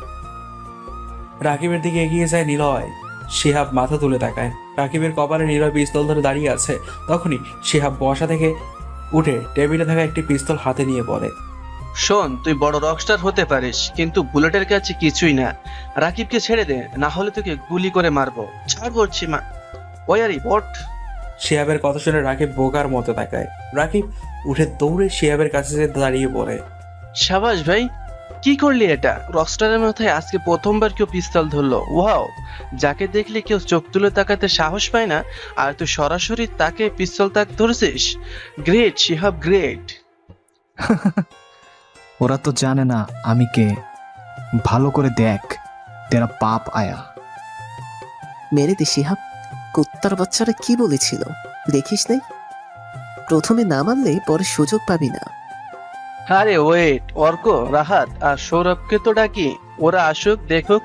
রাকিবের দিকে এগিয়ে যায় নিলয়। শিহাব মাথা তুলে তাকায়। রাকিবের কপালে নিলয় পিস্তল ধরে দাঁড়িয়ে আছে। তখনই শিহাব বসা থেকে উঠে টেবিলে থাকা একটি পিস্তল হাতে নিয়ে বলে, শোন, তুই বড় রকস্টার হতে পারিস, কিন্তু বুলেটের কাছে কিছুই না। রাকিবকে ছেড়ে দে, না হলে তোকে গুলি করে মারবো। ছাড় বলছি মা। ওই আরে বট। শিহাবের কথা শুনে রাকিব বোকার মতো তাকায়। রাকিব উঠে দৌড়ে শিহাবের কাছে যেয়ে দাঁড়িয়ে পড়ে। সাবাস ভাই, কি করলি এটা? রকস্টারের মাথায় আজকে প্রথমবার কেউ পিস্তল ধরলো। ওয়াও, যাকে দেখলে কেউ চোখ তুলে তাকাতে সাহস পায় না, আর তুই সরাসরি তাকে পিস্তল তাক ধরেছিস। Great Shihab, great. ওরা তো জানে না আমি কে। ভালো করে দেখ, তেরা পাপ আয়া। মেরে দে শিহাব, কুত্তার বাচ্চারা কি বলেছিল দেখিস নাই? প্রথমে না মানলে পরে সুযোগ পাবি না। আরে ওয়েট, অর্ক, রাহাত আর সৌরভকে তো ডাকি। ওরা আসুক, দেখুক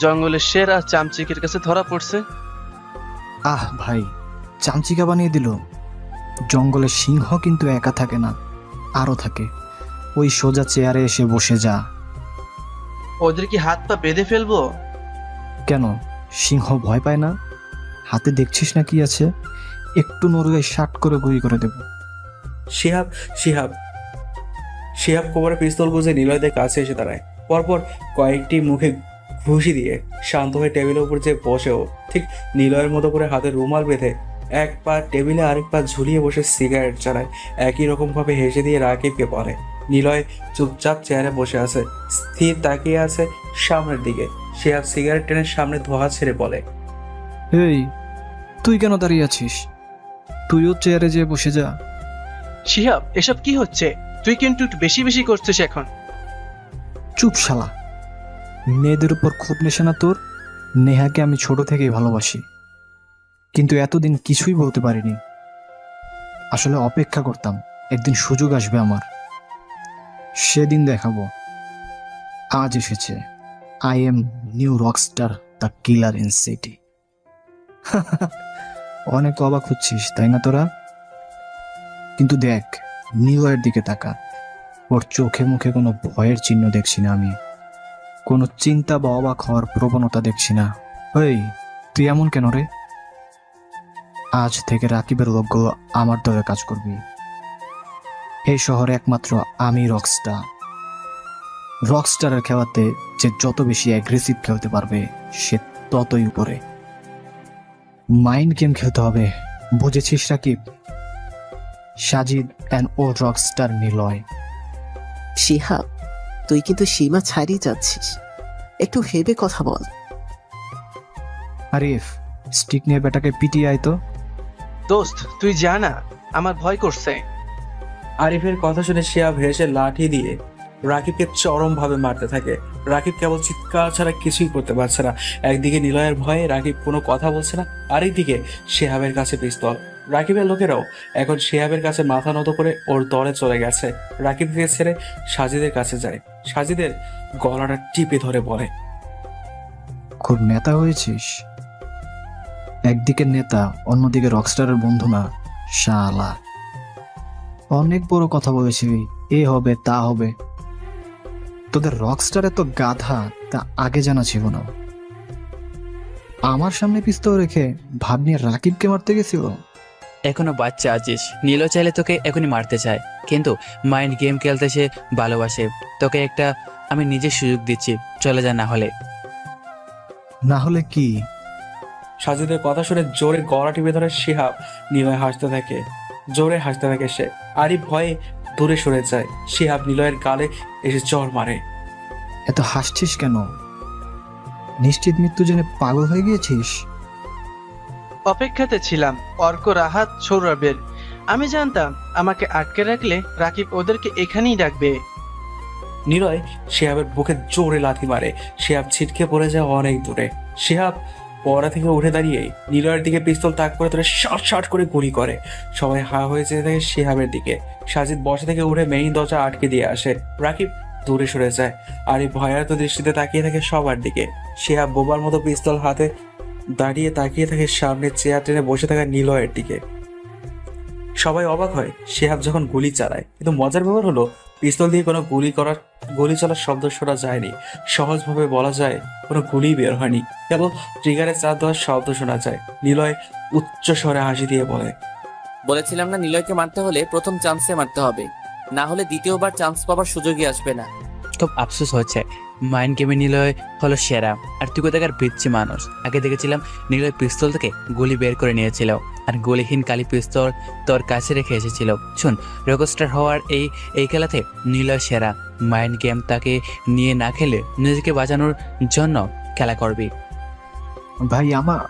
জঙ্গলের শের আর চামচিকের কাছে ধরা পড়ছে। আহ ভাই, চামচিকা বানিয়ে দিল। জঙ্গলের সিংহ কিন্তু একা থাকে না, আরও থাকে। ওই সোজা চেয়ারে এসে বসে যা। ওদের কি হাত পা বেঁধে ফেলবো? কেন, সিংহ ভয় পায় না? হাতে দেখছিস না কি আছে? একটু নড়ে শার্ট করে গুলি করে দেব। শিহাব শিহাব কোমরে পিস্তল গুঁজে নিলয়দের কাছে এসে দাঁড়ায়। পরপর কয়েকটি মুখে ঘুষি দিয়ে শান্ত হয়ে টেবিলের উপর যে বসেও ঠিক নিলয়ের মতো করে হাতে রুমাল বেঁধে এক পা টেবিলে আরেক পা ঝুলিয়ে বসে সিগারেট চালায়। একই রকম ভাবে হেসে দিয়ে রাকিবকে বলে। নিলয় চুপচাপ চেয়ারে বসে আছে, স্থির তাকিয়ে আছে সামনের দিকে। শিহাব সিগারেট টেনে সামনে ধোঁয়া ছেড়ে বলে, এই, তুই কেন দাঁড়িয়ে আছিস? তুইও চেয়ারে যেয়ে বসে যা। শিহাব, এসব কি হচ্ছে? তুই কিন্তু একটু বেশি বেশি করছিস এখন। চুপ শালা, মেয়েদের উপর খুব নেশা না তোর? নেহাকে আমি ছোট থেকেই ভালোবাসি, কিন্তু এতদিন কিছুই বলতে পারিনি। আসলে অপেক্ষা করতাম একদিন সুযোগ আসবে আমার, সেদিন দেখাবো। আজ এসেছে। I am new Rockstar, the killer in city. অনেক অবাক হচ্ছিস তাই না তোরা? কিন্তু দেখ, নিলয়ের দিকে তাকা। ওর চোখে মুখে কোনো ভয়ের চিহ্ন দেখছি না আমি, কোনো চিন্তা বা অবাক হওয়ার প্রবণতা দেখছি না। এই, তুই এমন কেন রে? আজ থেকে রাকিবের লোকগুলো আমার দলে কাজ করবি। এই শহরে একমাত্র আমি রকস্টার। রকস্টারের খেলাতে যে যত বেশি অ্যাগ্রেসিভ খেলতে পারবে সে ততই উপরে। মাইন্ড গেম খেলতে হবে, বুঝেছিস Rakib? Sajid and old Rockstar Niloy. Shihab, তুই কিন্তু সীমা ছাড়িয়ে যাচ্ছিস, একটু ভেবে কথা বল। আরিফ, স্টিক নিয়ে বেটাকে পিটিয়ে আয় তো। দোস্ত, তুই জানা আমার ভয় করছে। আরিফের কথা শুনে শিহাব হেসে লাঠি দিয়ে রাকিবকে চরমভাবে মারতে থাকে। রাকিব কেবল চিৎকার ছাড়া কিছুই করতে পারছে না। একদিকে নিলয়ের ভয়ে রাকিব কোনো কথা বলছে না, আরেকদিকে শিহাবের কাছে পিস্তল। রাকিবের লোকেরাও এখন শিহাবের কাছে মাথা নত করে ওর দলে চলে গেছে। রাকিবকে ছেড়ে সাজিদের কাছে যায়, সাজিদের গলাটা টিপে ধরে বলে, খুব নেতা হয়েছিস। একদিকে নেতা, অন্যদিকে রকস্টারের বন্ধু না শালা। অনেক বড় কথা বলেছিলি, এ হবে তা হবে। তোদের রকস্টার এত গাধা তা আগে জানা ছিল না। আমার সামনে পিস্তল রেখে ভাবনি রাকিবকে মারতে গেছিল। এখনো বাচ্চা আছিস, নীলও চাইলে তোকে এখনই মারতে চায়, কিন্তু মাইন্ড গেম খেলতে সে ভালোবাসে। তোকে একটা আমি নিজের সুযোগ দিচ্ছি, চলে যা না হলে। না হলে কি? সাজিদের কথা শুনে জোরে গলা টিপে ধরে শিহাব। নিলয় হাসতে থাকে, জোরে হাসতে থাকে সে। আরিফ ভয়ে দূরে সরে যায়। শিহাব নিলয়ের গালে এসে চড় মারে। এত হাসছিস কেন? নিশ্চিত মৃত্যু জেনে পাগল হয়ে গিয়েছিস? অপেক্ষাতে ছিলাম অর্ক, রাহাত, সৌরভের। আমি জানতাম আমাকে আটকে রাখলে রাকিব ওদেরকে এখানেই ডাকবে। নিলয় শিহাবের বুকে জোরে লাথি মারে। শিহাব ছিটকে পড়ে যায় অনেক দূরে। শিহাব পড়া থেকে উঠে দাঁড়িয়ে নিলয়ের দিকে পিস্তল তাক করে ধরে শট শট করে গুলি করে। সবাই হা হয়ে যেতে থাকে শিহাবের দিকে। সাজিদ বসা থেকে উঠে মেইন দরজা আটকে দিয়ে আসে। রাকিব দূরে সরে যায়। আর এই ভয়ার্ত দৃষ্টিতে তাকিয়ে থাকে সবার দিকে। শিহাব বোবার মতো পিস্তল হাতে দাঁড়িয়ে তাকিয়ে থাকে সামনে চেয়ার টেনে বসে থাকা নিলয়ের দিকে। সবাই অবাক হয় শিহাব যখন গুলি চালায়, কিন্তু মজার ব্যাপার হলো পিস্তল দিয়ে কোনো গুলি চলার শব্দ শোনা যায়নি। সহজভাবে বলা যায় কোনো গুলি বের হয়নি, কেবল ট্রিগারে চাপ দেওয়ার শব্দ শোনা যায়। নিলয় উচ্চ স্বরে হাসি দিয়ে বলে, বলেছিলাম না নিলয়কে মারতে হলে প্রথম চান্সে মারতে হবে, না হলে দ্বিতীয়বার চান্স পাওয়ার সুযোগই আসবে না। খুব আফসোস হচ্ছে, মাইন্ড গেমে নিলয় হলো সেরা, আর তুই কোথাকার পিচ্ছি মানুষ। আগে দেখেছিলাম নিলয় পিস্তল থেকে গুলি বের করে নিয়েছিল, আর গুলিহীন কালি পিস্তল তোর কাছে রেখে এসেছিল। শোন, রকস্টার হওয়ার এই খেলাতে নিলয় সেরা। মাইন্ড গেম তাকে নিয়ে না খেলে নিজেকে বাঁচানোর জন্য খেলা করবি। ভাই আমার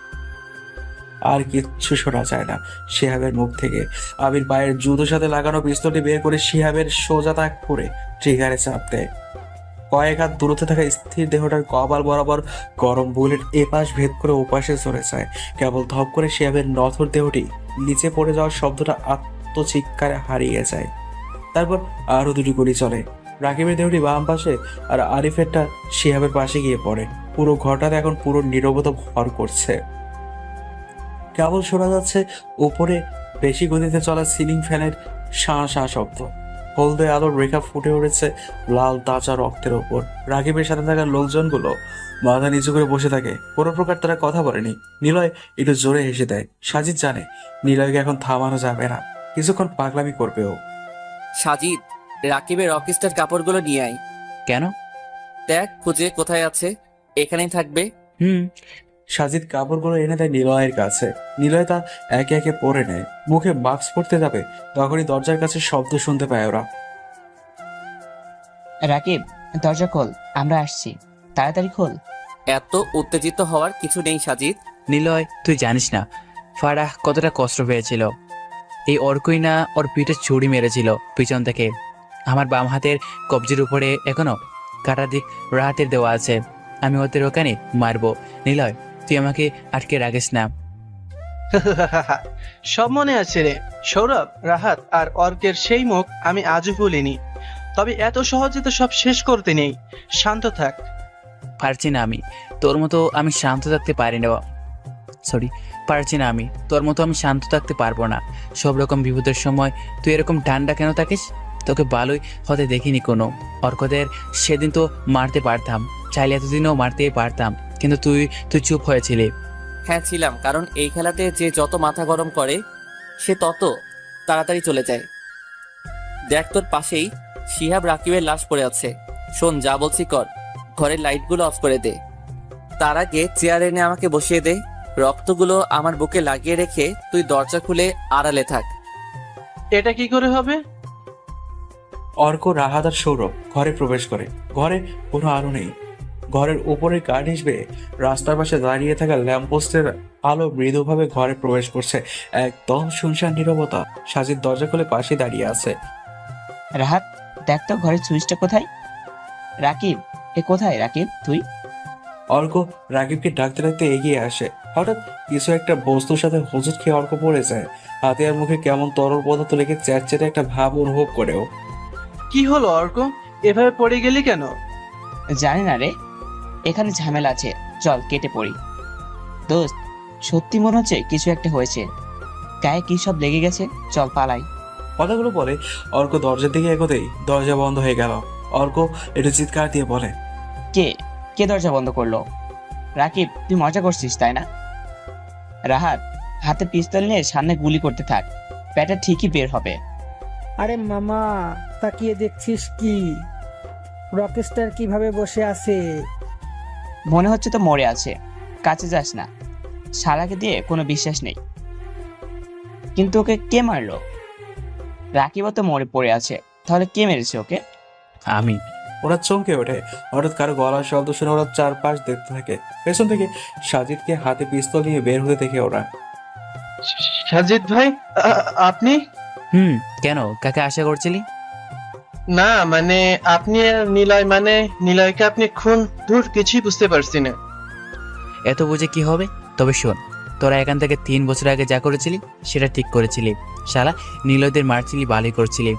আর কিচ্ছু শোনা যায় না শিহাবের মুখ থেকে। আবির পায়ের জুতোর সাথে লাগানো পিস্তলটি বের করে শিহাবের সোজা তাক করে ট্রিগারে চাপ দেয়। কয়েক হাত দূরত্বে থাকা স্থির দেহটার কপাল বরাবর গরম বুলেট এপাশ ভেদ করে ওপাশে চলে যায়। কেবল ধপ করে শিহাবের নথর দেহটি নিচে পড়ে যাওয়ার শব্দটা আত্মচিৎকারে হারিয়ে যায়। তারপর আরো দুটি গুলি চলে। রাকিবের দেহটি বাম পাশে আর আরিফেরটা শিহাবের পাশে গিয়ে পড়ে। পুরো ঘরটাতে এখন পুরো নীরবতা ভর করছে। কেবল শোনা যাচ্ছে উপরে বেশি গতিতে চলা সিলিং ফ্যানের শাঁ শাঁ শব্দ। হলদে আলোর রেখা ফুটে উঠেছে লাল তাজা রক্তের ওপর। রাকিবের সাথে থাকা লোকজনগুলো মাথা নিচু করে বসে থাকে, কোনো প্রকার তারা কথা বলেনি। নিলয় একটু জোরে হেসে দেয়। সাজিদ জানে নিলয়কে এখন থামানো যাবে না, কিছুক্ষণ পাগলামি করবেও। সাজিদ, রাকিবের রকস্টার কাপড়গুলো নিয়ে আয়। কেন? দেখ খুঁজে কোথায় আছে, এখানেই থাকবে। হুম। সাজিদ কাপড়গুলো এনে দেয় নিলয়ের কাছে। নিলয় তা একে একে পরে নেয়। মুখে মাস্ক পরতে যাবে, তখনই দরজার কাছে শব্দ শুনতে পায় ওরা। রাকিব, দরজা খোল, আমরা আসছি, তাড়াতাড়ি খোল। এত উত্তেজিত হওয়ার কিছু নেই সাজিদ। নিলয়, তুই জানিস না ফারাহ কতটা কষ্ট পেয়েছিল। এই অর্কই না ওর পিঠে ছুরি মেরেছিল পিছন থেকে। আমার বাম হাতের কবজির উপরে এখনো কাটা দিক রাহাতের দেওয়া আছে। আমি ওদের ওখানে মারবো। নিলয়, তুই আমাকে আটকে রাখিস না। সব মনে আছে রে। সৌরভ, রাহাত আর অর্কের সেই মুখ আমি আজও ভুলিনি। তবে এত সহজে তো সব শেষ করতে নেই। শান্ত থাক। পারছি না আমি তোর মতো আমি শান্ত থাকতে পারি না। পারছি না আমি তোর মতো আমি শান্ত থাকতে পারবো না। সব রকম বিপদের সময় তুই এরকম ঠান্ডা কেন থাকিস? তোকে ভালোই হতে দেখিনি কোনো। অর্কদের সেদিন তো মারতে পারতাম, চাইলে এতদিনও মারতেই পারতাম, কিন্তু তুই চুপ হয়েছিলি। হ্যাঁ ছিলাম, কারণ এই খেলাতে যে যত মাথা গরম করে সে তত তাড়াতাড়ি চলে যায়। দেখ তোর পাশেই শিহাব রাকিবের লাশ পড়ে আছে। শোন, যা বলছি কর। ঘরের লাইটগুলো অফ করে দে। তার আগে চেয়ার এনে আমাকে বসিয়ে দে। রক্তগুলো আমার বুকে লাগিয়ে রেখে তুই দরজা খুলে আড়ালে থাক। এটা কি করে হবে? অর্ক, রাহাত আর সৌরভ ঘরে প্রবেশ করে। ঘরে কোনো আলো নেই। ঘরের উপরে কার্নিশ বেয়ে রাস্তার পাশে দাঁড়িয়ে থাকা ল্যাম্পপোস্টের আলো মৃদুভাবে ঘরে প্রবেশ করছে। একদম শুনশান নীরবতা। সাজিদ দরজা খুলে পাশে দাঁড়িয়ে আছে। রাহাত, দেখ তো ঘরের সুইচটা কোথায়। রাকিব, এ কোথায় রাকিব তুই? অর্ক রাকিবকে ডাকতে ডাকতে এগিয়ে আসে। হঠাৎ কিছু একটা বস্তুর সাথে হোঁচট খেয়ে অর্ক পড়ে যায়। হাতে আর মুখে কেমন তরল পদার্থ লেগে চ্যাটচ্যাটে একটা ভাব অনুভব করেও। কি হলো অর্ক? এভাবে পড়ে গেলি কেন? জানি না রে, এখানে ঝামেলা আছে, চল কেটে পড়ি। দোস্ত, সত্যি মনে হচ্ছে কিছু একটা হয়েছে, গায়ে কি সব লেগে গেছে, চল পালাই। কথাগুলো বলে অর্ক দরজার দিকে এগোতেই দরজা বন্ধ হয়ে গেল। অর্ক একটু চিৎকার দিয়ে বলে, কে কে দরজা বন্ধ করলো? রাকিব, তুই মজা করছিস তাই না? রাহাত, হাতে পিস্তল নিয়ে সামনে গুলি করতে থাক, ব্যাটা ঠিকই বের হবে। আরে মামা, তাকিয়ে দেখছিস কি? রকস্টার কিভাবে বসে আছে? মনে হচ্ছে তো মরে আছে, কাছে যাস না, শালাকে দিয়ে কোনো বিশ্বাস নেই। কিন্তু ওকে কে মারলো? রাকিবও তো মরে পড়ে আছে, তাহলে কে মেরেছে ওকে? আমি। ওরা চমকে ওঠে। হঠাৎ কারো গলার শব্দ শুনে ওরা চারপাশ দেখতে থাকে। পেছন থেকে সাজিদকে হাতে পিস্তল নিয়ে বের হতে দেখে ওরা। সাজিদ ভাই, আপনি? কেন, কাকে আশা করছিলি? না মানে আপনি আর নিলয়, মানে নিলয়কে আপনি খুন দূর কিছুই বুঝতে পারছি না। এত বুঝে কি হবে? তবে শোন, তোরা এখান থেকে 3 বছর আগে যা করেছিলি সেটা ঠিক করেছিলি। শালা নীলয়দের মারছিলি, ভালোই করছিলি।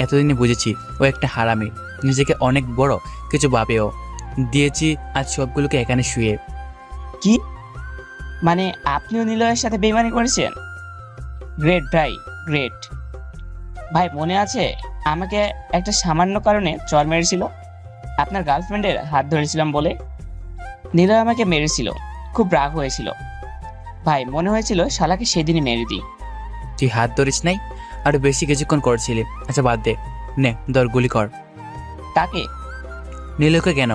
এতদিনে বুঝেছি ও একটা হারামি, নিজেকে অনেক বড় কিছু ভাবেও। দিয়েছি আজ সবগুলোকে এখানে শুয়ে। কি মানে আপনিও নিলয়ের সাথে বেইমানি করেছেন? গ্রেট ভাই, গ্রেট ভাই। মনে আছে আমাকে একটা সামান্য কারণে চর মেরেছিল? আপনার গার্লফ্রেন্ডের হাত ধরেছিলাম বলে নিলয় আমাকে মেরেছিল, খুব রাগ হয়েছিল ভাই, মনে হয়েছিল শালাকে সেদিনই মেরে দিই। তুই হাত ধরিস নাই, আরো বেশি কিছুক্ষণ করছিলি। আচ্ছা বাদ দে, নে ধর গুলি কর। তাকে? নীলকে কেন?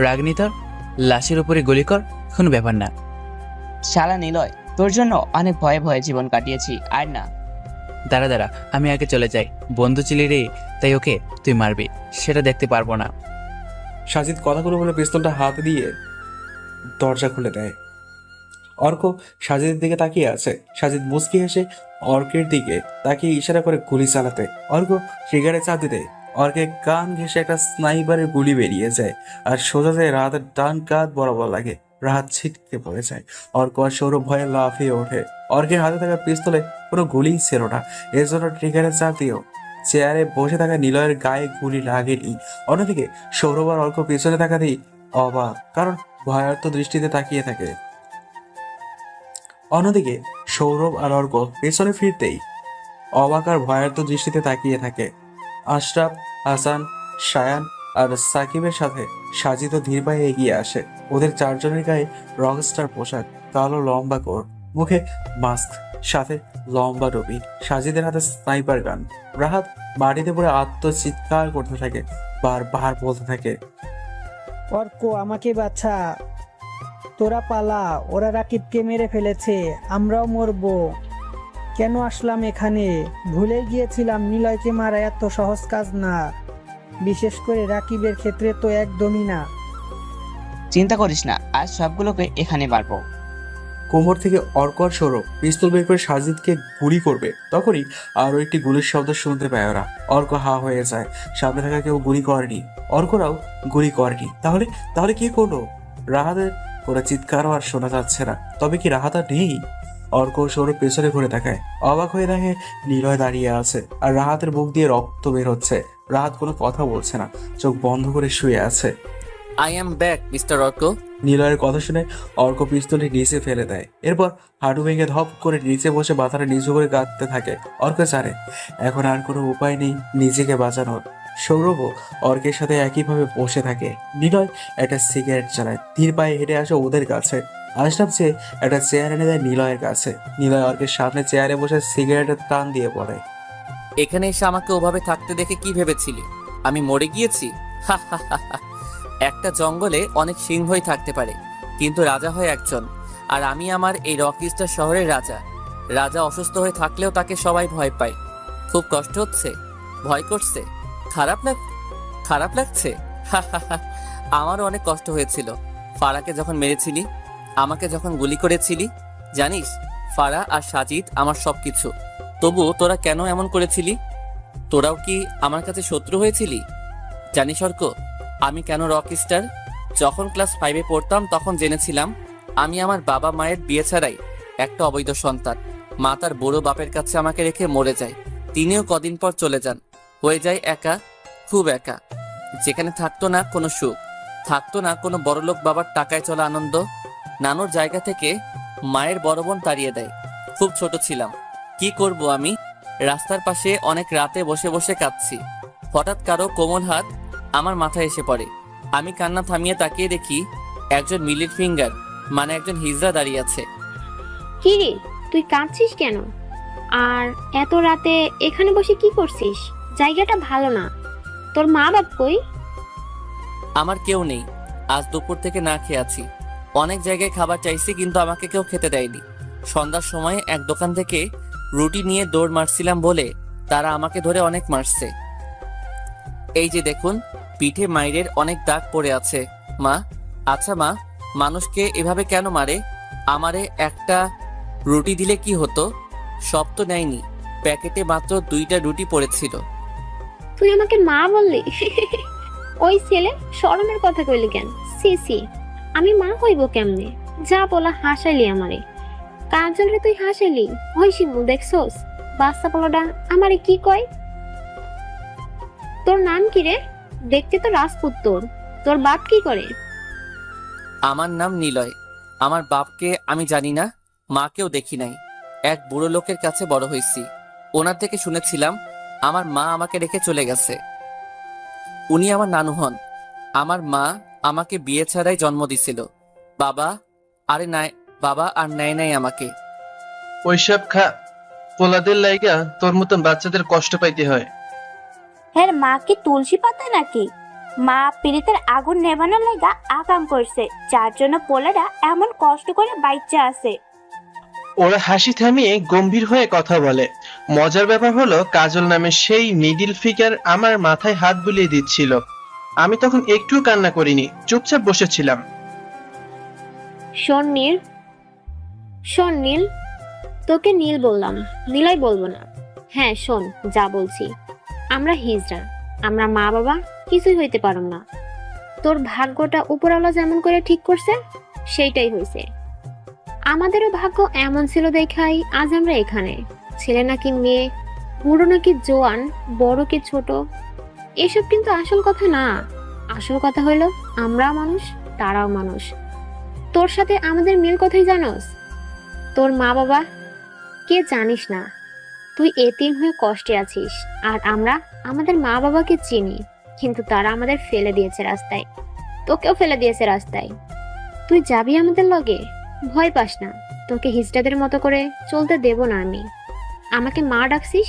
রাগনি তোর? লাশের উপরে গুলি কর, কোনো ব্যাপার না। শালা নিলয়, তোর জন্য অনেক ভয়ে ভয়ে জীবন কাটিয়েছি, আর না। দাঁড়া, আমি আগে চলে যাই। বন্ধু ছিলি রে, তাই ওকে তুই মারবি সেটা দেখতে পারবো না। সাজিদ কথাগুলো বলে পিস্তলটা হাতে দিয়ে দরজা খুলে দেয়। অর্ক সাজিদের দিকে তাকিয়ে আছে। সাজিদ মুচকি হেসে অর্কের দিকে তাকিয়ে ইশারা করে গুলি চালাতে অর্ক ট্রিগারে চাপ দিতে অর্কের কান ঘেঁষে একটা স্নাইপারের গুলি বেরিয়ে যায় আর সোজা যায় রাহাতের ডান কাঁধ বরাবর লাগে। রাহাত ছিটকে পড়ে যায়। অর্ক আর সৌরভ ভয়ে লাফিয়ে ওঠে। অর্কের হাতে থাকা পিস্তলে কোনো গুলিই ছিল না, এর জন্য ট্রিগারে চাপ দিয়েও চেয়ারে বসে থাকা নিলয়ের গায়ে গুলি লাগেনি। অন্যদিকে সৌরভ আর অর্ক পিছনে তাকাতেই অবাক, কারণ ভয়ার্থ দৃষ্টিতে তাকিয়ে থাকে। অন্যদিকে সৌরভ আর অর্ক পেছনে ফিরতেই অবাক আর ভয়ার্থ দৃষ্টিতে তাকিয়ে থাকে। আশরাফ, হাসান, সায়ান আর সাকিবের সাথে সাজিদ ধীর পায়ে এগিয়ে আসে। ওদের চারজনের গায়ে রকস্টার পোশাক, কালো লম্বা কোট, মুখে মাস্ক, সাথে লম্বা টুপি, সাজিদের হাতে স্নাইপার গান। রাহাত মাটিতে পড়ে আত্মচিৎকার করতে থাকে, বারবার বলতে থাকে, অর্ক আমাকে বাঁচা, তোরা পালা, ওরা রাকিবকে মেরে ফেলেছে, আমরাও মরবো। কেন আসলাম এখানে? ভুলে গিয়েছিলাম নিলয়কে মারা এত সহজ কাজ না, বিশেষ করে রাকিবের ক্ষেত্রে তো একদমই না। চিন্তা করিস না, আজ সবগুলোকে এখানে মারবো। কোমর থেকে অর্ক আর সৌরভ পিস্তল বের করে সাজিদকে গুলি করবে। তখনই আরো একটি গুলির শব্দ শুনতে পায় ওরা। অর্ক হা হয়ে যায়, সামনে থাকা কেউ গুলি করেনি, অর্করাও গুলি করেনি। তাহলে তাহলে কি করলো? রাহাতের ওরা চিৎকারও আর শোনা যাচ্ছে না। তবে কি রাহাত আর নেই? অর্ক ও সৌরভ পেছনে ঘুরে তাকায়, অবাক হয়ে দেখে নিলয় দাঁড়িয়ে আছে আর রাহাতের মুখ দিয়ে রক্ত বের হচ্ছে। রাহাত কোনো কথা বলছে না, চোখ বন্ধ করে শুয়ে আছে। I am back mister Arka. নিলয়ের কথা শুনে অর্ক পিস্তলটি নিচে ফেলে দেয়, এরপর হাঁটু ভেঙে ধপ করে নিচে বসে মাথাটা নিচু করে কাঁদতে থাকে। অর্ক জানে এখন আর কোনো উপায় নেই নিজেকে বাঁচানোর। সৌরভও অর্কের সাথে একইভাবে বসে থাকে। নিলয় একটা সিগারেট চালায়, ধীর পায়ে হেঁটে আসে ওদের কাছে। আশরাফ যে একটা চেয়ার এনে দেয় নিলয়ের কাছে। নিলয় অর্কের সামনে চেয়ারে বসে সিগারেটের টান দিয়ে পড়ে, এখানে এসে আমাকে ওভাবে থাকতে দেখে কি ভেবেছিলি আমি মরে গিয়েছি? হা হা হা হা। একটা জঙ্গলে অনেক সিংহই থাকতে পারে, কিন্তু রাজা হয় একজন, আর আমি আমার এই রকস্টার শহরের রাজা। রাজা অসুস্থ হয়ে থাকলেও তাকে সবাই ভয় পায়। খুব কষ্ট হচ্ছে? ভয় করছে? খারাপ লাগছে? হা হা হা। আমারও অনেক কষ্ট হয়েছিল ফারাকে যখন মেরেছিলি, আমাকে যখন গুলি করেছিলি। জানিস ফারা আর সাজিদ আমার সবকিছু, তবুও তোরা কেন এমন করেছিলি? তোরাও কি আমার কাছে শত্রু হয়েছিলি? জানিস অর্ক, আমি কেন রকস্টার? যখন ক্লাস 5-এ পড়তাম তখন জেনেছিলাম আমি আমার বাবা মায়ের বিয়ে ছাড়াই একটা অবৈধ সন্তান। মা তার বড় বাপের কাছে আমাকে রেখে মরে যায়, তিনিও কদিন পর চলে যান। হয়ে যায় একা, খুব একা, যেখানে থাকতো না কোনো সুখ, থাকতো না কোনো বড়লোক বাবার টাকায় চলা আনন্দ। নানুর জায়গা থেকে মায়ের বড় বোন তাড়িয়ে দেয়। খুব ছোট ছিলাম, কি করব আমি? রাস্তার পাশে অনেক রাতে বসে বসে কাঁদছি। হঠাৎ কারো কোমল হাত আমার মাথায় এসে পড়ে। আমি কান্না থামিয়ে তাকিয়ে দেখি একজন মিডল ফিঙ্গার মানে একজন হিজড়া দাঁড়িয়ে আছে। কি রে, তুই কাঁদছিস কেন? আর এত রাতে এখানে বসে কি করছিস? জায়গাটা ভালো না। তোর মা বাপ কই? আমার কেউ নেই, আজ দুপুর থেকে না খেয়ে আছি। অনেক জায়গায় খাবার চাইছি কিন্তু আমাকে কেউ খেতে দেয়নি। সন্ধ্যার সময় এক দোকান থেকে রুটি নিয়ে দৌড় মারছিলাম বলে তারা আমাকে ধরে অনেক মারছে। এই যে দেখুন, পিঠে মাইরের অনেক দাগ পড়ে আছে। মা, আচ্ছা মা, মানুষকে এভাবে কেন মারে? আমারে একটা রুটি দিলে কি হতো? সব তো নেয়নি, প্যাকেটে মাত্র 2টা রুটি পড়েছিল। তুই আমাকে মা বললি? ওই ছেলে শরমের কথা কইলি কেন? সি সি, আমি মা হইব কেমনে? যা বলা হাসাইলি আমারে। কাজল রে তুই হাসাইলি? ওই শিমু দেখছস বাচ্চা পোলাটা আমারে কি কয়? তোর নাম কি রে? দেখতে তো রাজপুত। তোর বাপ কি করে? আমার নাম নিলয়। আমার বাপকে আমি জানি না, মাকেও দেখি নাই। এক বুড়ো লোকের কাছে বড় হয়েছি। ওনার থেকে শুনেছিলাম আমার মা আমাকে রেখে চলে গেছে। উনি আমার নানু হন। আমার মা আমাকে বিয়ে ছাড়াই জন্ম দিছিল। বাবা আর নেয় নাই আমাকে। ওইসব খা, পোলাদের লাইগা তোর মতন বাচ্চাদের কষ্ট পাইতে হয়। হ্যাঁ, মা কি তুলসী পাতা নাকি? মা পীড়িতের আগুন নেভানোর লাগা আকাম করছে, যার জন্য পোলারা এমন কষ্ট করে বাইচ্চা আছে। ওরা হাসি থামিয়ে গম্ভীর হয়ে কথা বলে। মজার ব্যাপার হলো কাজল নামে সেই মিডিল ফিগার আমার মাথায় হাত বুলিয়ে দিচ্ছিল। আমি তখন একটুও কান্না করিনি, চুপচাপ বসেছিলাম। শোন নীল, তোকে নীল বললাম, নীলয় বলবো না। হ্যাঁ শোন, যা বলছি, আমরা হিজড়া, আমরা মা বাবা কিছুই হইতে পারুম না। তোর ভাগ্যটা উপরওয়ালা যেমন করে ঠিক করছে সেইটাই হইছে। আমাদেরও ভাগ্য এমন ছিল দেখাই আজ আমরা এখানে। ছেলে নাকি মেয়ে, বুড়ো নাকি জোয়ান, বড় কি ছোট, এসব কিন্তু আসল কথা না। আসল কথা হইলো আমরাও মানুষ, তারাও মানুষ। তোর সাথে আমাদের মিল কোথায় জানোস? তোর মা বাবা কে জানিস না। তুই এতিম হয়ে কষ্টে আছিস, আর আমরা আমাদের মা বাবাকে চিনি, কিন্তু তারা আমাদের ফেলে দিয়েছে রাস্তায়। তোকেও ফেলে দিয়েছে রাস্তায়। তুই যাবি আমাদের লগে? ভয় পাস না, তোকে হিজড়াদের মতো করে চলতে দেব না আমি। আমাকে মা ডাকছিস?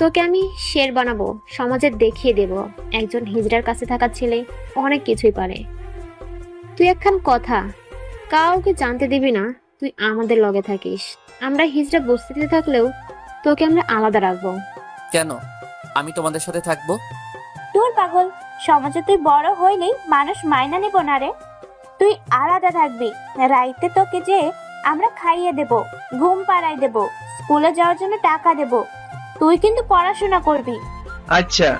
তোকে আমি শের বানাবো, সমাজে দেখিয়ে দেব একজন হিজড়ার কাছে থাকা ছেলে অনেক কিছুই পারে। তুই একখান কথা, কাউকে জানতে দিবি না তুই আমাদের লগে থাকিস। আমরা হিজড়া বস্তিতে থাকলেও তোকে আমরা আলাদা রাখবো। কেন আমি তোমাদের সাথে থাকবো? তোর পাগল, সমাজে তুই বড় হইলেই মানুষ মাইনা নিব না রে। তুই আলাদা থাকবি। রাইতে তোকে যে আমরা খাইয়ে দেব, ঘুম পাড়াই দেব, স্কুলে যাওয়ার জন্য টাকা দেব। তুই কিন্তু পড়াশোনা করবি। আচ্ছা,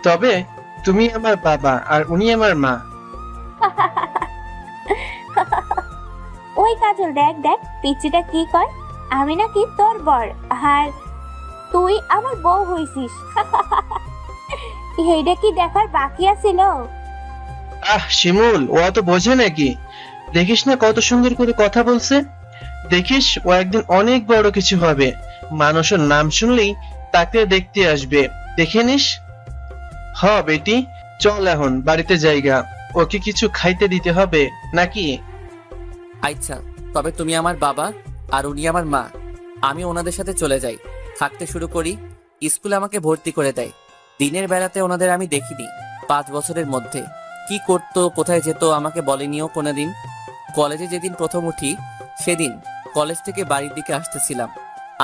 তবে তুমি আমার বাবা আর উনি আমার মা। ওই কাজল, দেখ দেখ পিচিটা কি কয়, আমি নাকি তোর বর আর তুই আমার বউ হইছিস। এইটা কি দেখার বাকি আছিল? আহ শিমুল, ও অত বোঝে নাকি? দেখিস না কত সুন্দর করে কথা বলছে। দেখিস ও একদিন অনেক বড় কিছু হবে। মানুষের নাম শুনলেই তাকে দেখতে আসবে, দেখে নিস। হ বেটি, চল এখন বাড়িতে যাইগা। ওকে কিছু খাইতে দিতে হবে নাকি? আচ্ছা, তবে তুমি আমার বাবা আর উনি আমার মা। আমি ওনাদের সাথে চলে যাই, থাকতে শুরু করি। স্কুলে আমাকে ভর্তি করে দেয়। দিনের বেলাতে ওনাদের আমি দেখিনি 5 বছরের মধ্যে। কি করতো, কোথায় যেত আমাকে বলেনিও কোনোদিন। কলেজে যেদিন প্রথম উঠি সেদিন কলেজ থেকে বাড়ির দিকে আসতেছিলাম।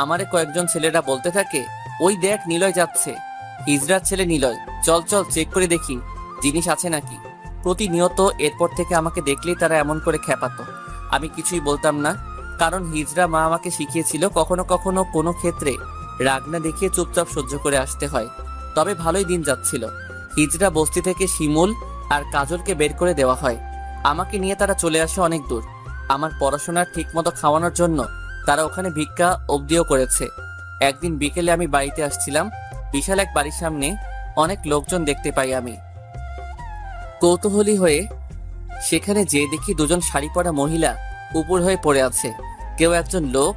আমারে কয়েকজন ছেলেরা বলতে থাকে, ওই দেখ নিলয় যাচ্ছে, হিজড়ার ছেলে নিলয়, চল চল চেক করে দেখি জিনিস আছে নাকি। প্রতিনিয়ত এরপর থেকে আমাকে দেখলেই তারা এমন করে খেপাতো। আমি কিছুই বলতাম না, কারণ হিজড়া মা আমাকে শিখিয়েছিল কখনো কখনো কোনো ক্ষেত্রে রাগ না দেখিয়ে চুপচাপ সহ্য করে আসতে হয়। তবে ভালোই দিন যাচ্ছিল। হিজড়া বস্তি থেকে শিমুল আর কাজলকে বের করে দেওয়া হয়। আমাকে নিয়ে তারা চলে আসে অনেক দূর। আমার পড়াশোনার ঠিকমতো খাওয়ানোর জন্য তারা ওখানে ভিক্ষা অবধিও করেছে। একদিন বিকেলে আমি বাড়িতে আসছিলাম, বিশাল এক বাড়ির সামনে অনেক লোকজন দেখতে পাই। আমি কৌতূহলী হয়ে সেখানে যেয়ে দেখি দুজন শাড়ি পরা মহিলা উপর হয়ে পড়ে আছে। কেউ একজন লোক,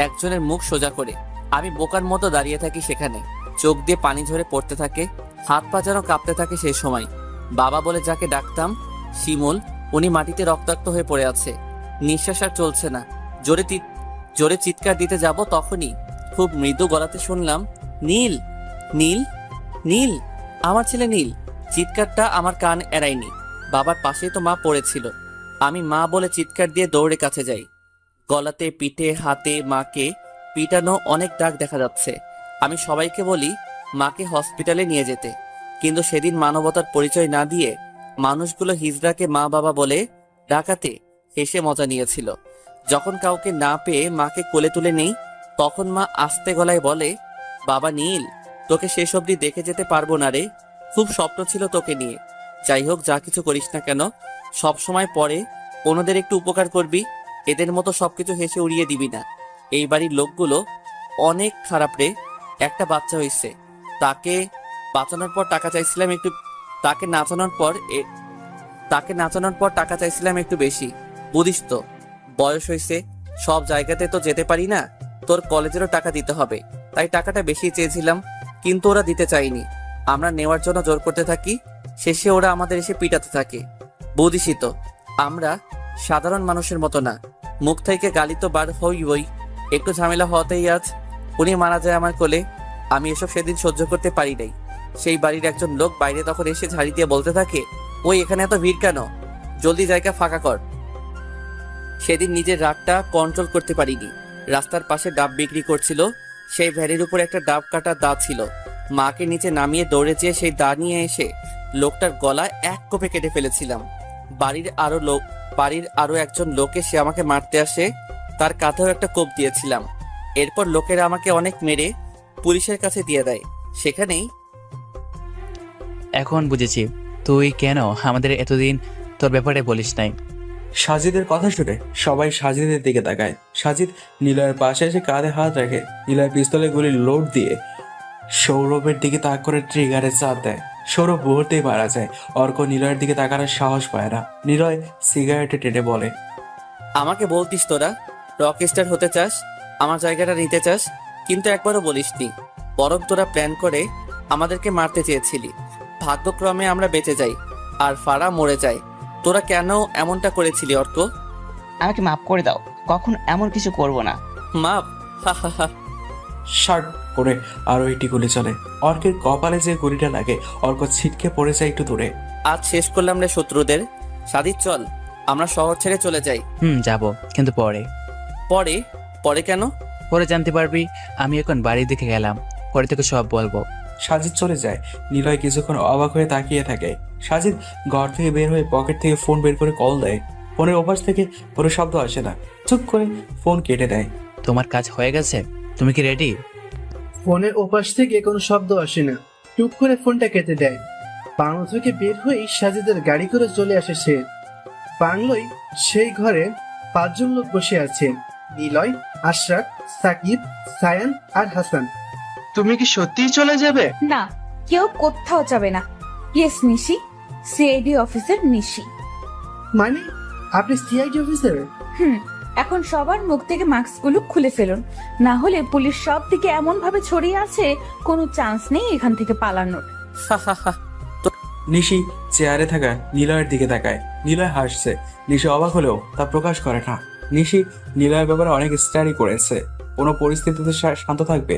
একজনের মুখ সোজা করে। আমি বোকার মতো দাঁড়িয়ে থাকি সেখানে, চোখ দিয়ে পানি ঝরে পড়তে থাকে, হাত পা যেন কাঁপতে থাকে। সেই সময় বাবা বলে যাকে ডাকতাম, শিমুল, উনি মাটিতে রক্তাক্ত হয়ে পড়ে আছে, নিঃশ্বাস আর চলছে না। জোরে চিৎকার দিতে যাব, তখনই খুব মৃদু গলাতে শুনলাম, নীল, নীল, নীল, আমার ছেলে নীল। চিৎকারটা আমার কান এড়ায়নি। বাবার পাশেই তো মা পড়েছিল। আমি মা বলে চিৎকার দিয়ে দৌড়ে কাছে যাই। গলাতে, পিঠে, হাতে মাকে পিটানো অনেক দাগ দেখা যাচ্ছে। আমি সবাইকে বলি মাকে হসপিটালে নিয়ে যেতে, কিন্তু সেদিন মানবতার পরিচয় না দিয়ে মানুষগুলো হিজড়াকে মা বাবা বলে ডাকাতে হেসে মজা নিয়েছিল। যখন কাউকে না পেয়ে মাকে কোলে তুলে নেই, তখন মা আস্তে গলায় বলে, বাবা নীল, তোকে শেষ অবধি দেখে যেতে পারবো না রে, খুব স্বপ্ন ছিল তোকে নিয়ে। যাই হোক, যা কিছু করিস না কেন, সব সময় পরে অন্যদের একটু উপকার করবি, এদের মতো সবকিছু হেসে উড়িয়ে দিবি না। এই বাড়ির লোকগুলো অনেক খারাপ রে। একটা বাচ্চা হয়েছে, তাকে বাঁচানোর পর টাকা চাইছিলাম একটু, তাকে নাচানোর পর টাকা চাইছিলাম একটু বেশি। বুঝিস তো, বয়স হয়েছে, সব জায়গাতে তো যেতে পারি না, তোর কলেজেরও টাকা দিতে হবে, তাই টাকাটা বেশি চেয়েছিলাম, কিন্তু ওরা দিতে চায়নি। আমরা নেওয়ার জন্য জোর করতে থাকি, শেষে ওরা আমাদের এসে পিটাতে থাকে। বুঝিসই তো, আমরা সাধারণ মানুষের মতো না, মুখ থেকে গালি তো বার হই। একটু ঝামেলা হওয়াতেই আজ উনি মারা যায় আমার কোলে। আমি এসব সেদিন সহ্য করতে পারি নাই। সেই বাড়ির একজন লোক বাইরে তখন এসে ঝাড়ি দিয়ে বলতে থাকে, ওই এখানে এত ভিড় কেন, জলদি জায়গা ফাঁকা কর। সেদিন নিজের রাগটা কন্ট্রোল করতে পারিনি। রাস্তার পাশে ডাব বিক্রি করছিল, সেই ভ্যানের উপর একটা ডাব কাটা দা ছিল। মাকে নিচে নামিয়ে দৌড়ে যেয়ে সেই দা নিয়ে এসে লোকটার গলা এক কোপে কেটে ফেলেছিলাম। বাড়ির আরো একজন লোক এসে আমাকে মারতে আসে, তার কাঁধেও একটা কোপ দিয়েছিলাম। এরপর লোকেরা আমাকে অনেক মেরে পুলিশের কাছে দিয়ে দেয়। সেখানেই এখন বুঝেছি তুই কেন আমাদের এতদিন তোর ব্যাপারে বলিস নাই। সাজিদের কথা শুনে সবাই সাজিদের দিকে তাকায়। সাজিদ নিলয়ের পাশে এসে কাঁধে হাত রাখে। নিলয় পিস্তলে গুলি লোড দিয়ে সৌরভের দিকে তাক করে ট্রিগারে চাপ দেয়। সৌরভ মুহূর্তেই মারা যায়। অর্ক নিলয়ের দিকে তাকানোর সাহস পায় না। নিলয় সিগারেটে টেনে বলে, আমাকে বলতিস তোরা রকস্টার হতে চাস, আমার জায়গাটা নিতে চাস, কিন্তু একবারও বলিসনি, বরং তোরা প্ল্যান করে আমাদেরকে মারতে চেয়েছিলি। ভাগ্যক্রমে আমরা বেঁচে যাই আর ফারা মরে যায়। তোরা কেন এমনটা করেছিলি অর্ক? আমাকে মাফ করে দাও, কখন এমন কিছু করব না। মাপ? হা হা হা। শার্ট করে আরো একটি গুলি চলে। অর্কের কপালে যে গুলিটা লাগে অর্ক ছিটকে পড়ে যায় একটু দূরে। আজ শেষ করলাম রে শত্রুদের। সাদিদ চল, আমরা শহর ছেড়ে চলে যাই। যাব, কিন্তু পরে। পরে? পরে কেন? পরে জানতে পারবি। আমি এখন বাড়ির দিকে গেলাম, পরে তোকে সব বলবো। সাজিদ চলে যায়। নিলয় কিছুক্ষণ অবাক হয়ে তাকিয়ে থাকে। সাজিদ ঘর থেকে বের হয়ে পকেট থেকে ফোন বের করে কল দেয়। ফোনের ওপাশ থেকে কোনো শব্দ আসে না। চুপ করে ফোন কেটে দেয়। তোমার কাজ হয়ে গেছে, তুমি কি রেডি? ফোনের ওপাশ থেকে কোনো শব্দ আসে না। টুক করে ফোনটা কেটে দেয়। বাংলো থেকে বের হয়েই সাজিদের গাড়ি করে চলে আসে সে। বাংলোয় সেই ঘরে 5 জন লোক বসে আছে: নিলয়, আশরাফ, সাকিব, সায়ান আর হাসান। তুমি কি সত্যিই চলে যাবে? না, কেউ কোথাও যাবে না। ইয়েস নিশি, সিআইডি অফিসার নিশি। মানে আপনি সিআইডি অফিসার? এখন সবার মুখ থেকে মাস্কগুলো খুলে ফেলুন, না হলে পুলিশ সব দিকে এমন ভাবে ছড়িয়ে আছে, কোনো চান্স নেই এখান থেকে পালানোর। নিশি চেয়ারে থাকা নিলয়ের দিকে তাকায়। নিলয় হাসছে। নিশি অবাক হলেও তা প্রকাশ করে না। নিশি নিলয়ের ব্যাপারে অনেক স্টাডি করেছে। কোনো পরিস্থিতিতে শান্ত থাকবে,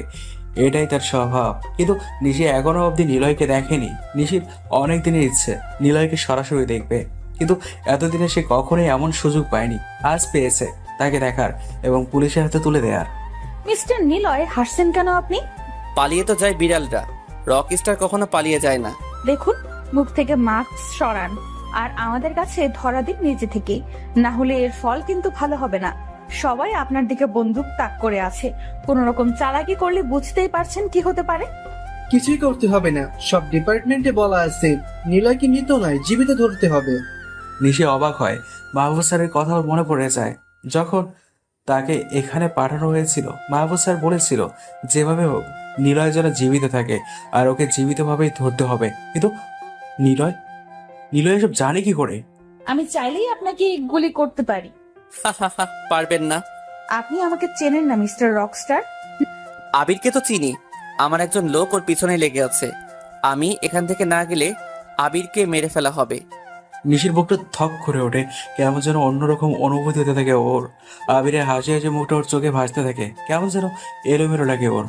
এটাই তার স্বভাব। কিন্তু নিশি এখনো অবধি নিলয়কে দেখেনি। নিশির অনেক দিনের ইচ্ছে নিলয়কে সরাসরি দেখবে, কিন্তু এতদিনে সে কখনোই এমন সুযোগ পায়নি। আজ পেয়েছে তাকে দেখার এবং পুলিশের হাতে তুলে দেয়ার। মিস্টার নিলয়, হাসছেন কেন আপনি? পালিয়ে তো যায় বিড়ালরা, রক স্টার কখনো পালিয়ে যায় না। দেখুন, মুখ থেকে মাস্ক সরান আর আমাদের কাছে ধরা দিন নিজে থেকে, না হলে এর ফল কিন্তু ভালো হবে না। সবাই আপনার দিকে বন্দুক তাক করে আছে, কোন রকম চালাকি করলে বুঝতেই পারছেন কি হতে পারে। কিছুই করতে হবে না, সব ডিপার্টমেন্টে বলা আছে নিলয়কে মৃত নয়, জীবিত ধরতে হবে। নিশি অবাক হয়। মাহবুব স্যারের কথা মনে পড়ে যায়। যখন তাকে এখানে পাঠানো হয়েছিল, মাহবুব স্যার বলেছিল যেভাবে হোক নিলয় যেন জীবিত থাকে আর ওকে জীবিতভাবেই ধরতে হবে। কিন্তু নিলয় নিলয় এসব জানে কি করে? আমি চাইলেই আপনাকে গুলি করতে পারি। পারবেন না। আপনি আমাকে চেনেন না মিস্টার রকস্টার। আবিরকে তো চিনি, আমার একজন লোক ওর পিছনে লেগে আছে। আমি এখান থেকে না গেলে আবিরকে মেরে ফেলা হবে। নিশির বুকটা থক করে ওঠে। কেমন যেন অন্যরকম অনুভূতি হতে থাকে ওর। আবিরের হাসি হাসি মুখটা ওর চোখে ভাসতে থাকে। কেমন যেন এলোমেলো লাগে ওর।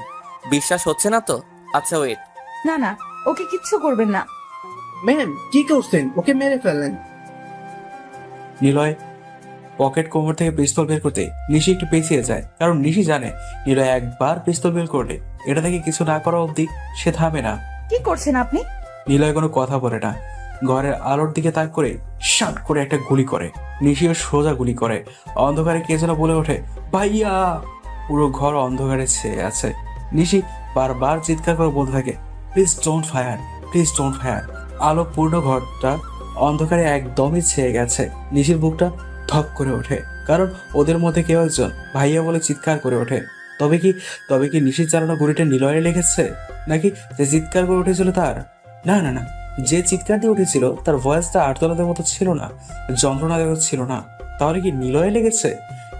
বিশ্বাস হচ্ছে না তো? আচ্ছা ওয়েট। না না, ওকে কিচ্ছু করবেন না। ম্যাম কি করছেন? ওকে মেরে ফেলেন। নিলয় পকেট কোমর থেকে পিস্তল বের করতে নিশি একটু পেছিয়ে যায়, কারণ নিশি জানে নিলয় একবার পিস্তল বের করলে এটা থেকে কিছু না করা অবধি সে থামে না। কি করছেন আপনি? নিলয় কোনো কথা বলে না। ঘরের আলোর দিকে তাক করে শাট করে একটা গুলি করে। নিশিও সোজা গুলি করে। অন্ধকারে কে যেন বলে ওঠে, ভাইয়া! পুরো ঘর অন্ধকারে ছেয়ে আছে। নিশি বারবার চিৎকার করে বলতে থাকে, please don't fire, please don't fire. আলো পূর্ণ ঘরটা অন্ধকারে একদমই ছেয়ে গেছে। নিশির বুকটা ধক করে ওঠে, কারণ ওদের মধ্যে কেউ একজন ভাইয়া বলে চিৎকার করে ওঠে। তবে কি নিশির চালানো গুলিটা নিলয়ে লেগেছে, নাকি যে চিৎকার করে উঠেছিল তার? না না না, যে চিৎকার দিয়ে উঠেছিল তার ভয়েসটা আর্তনাদের মতো ছিল না, যন্ত্রণাদের ছিল না। তাহলে কি নিলয়ে লেগেছে?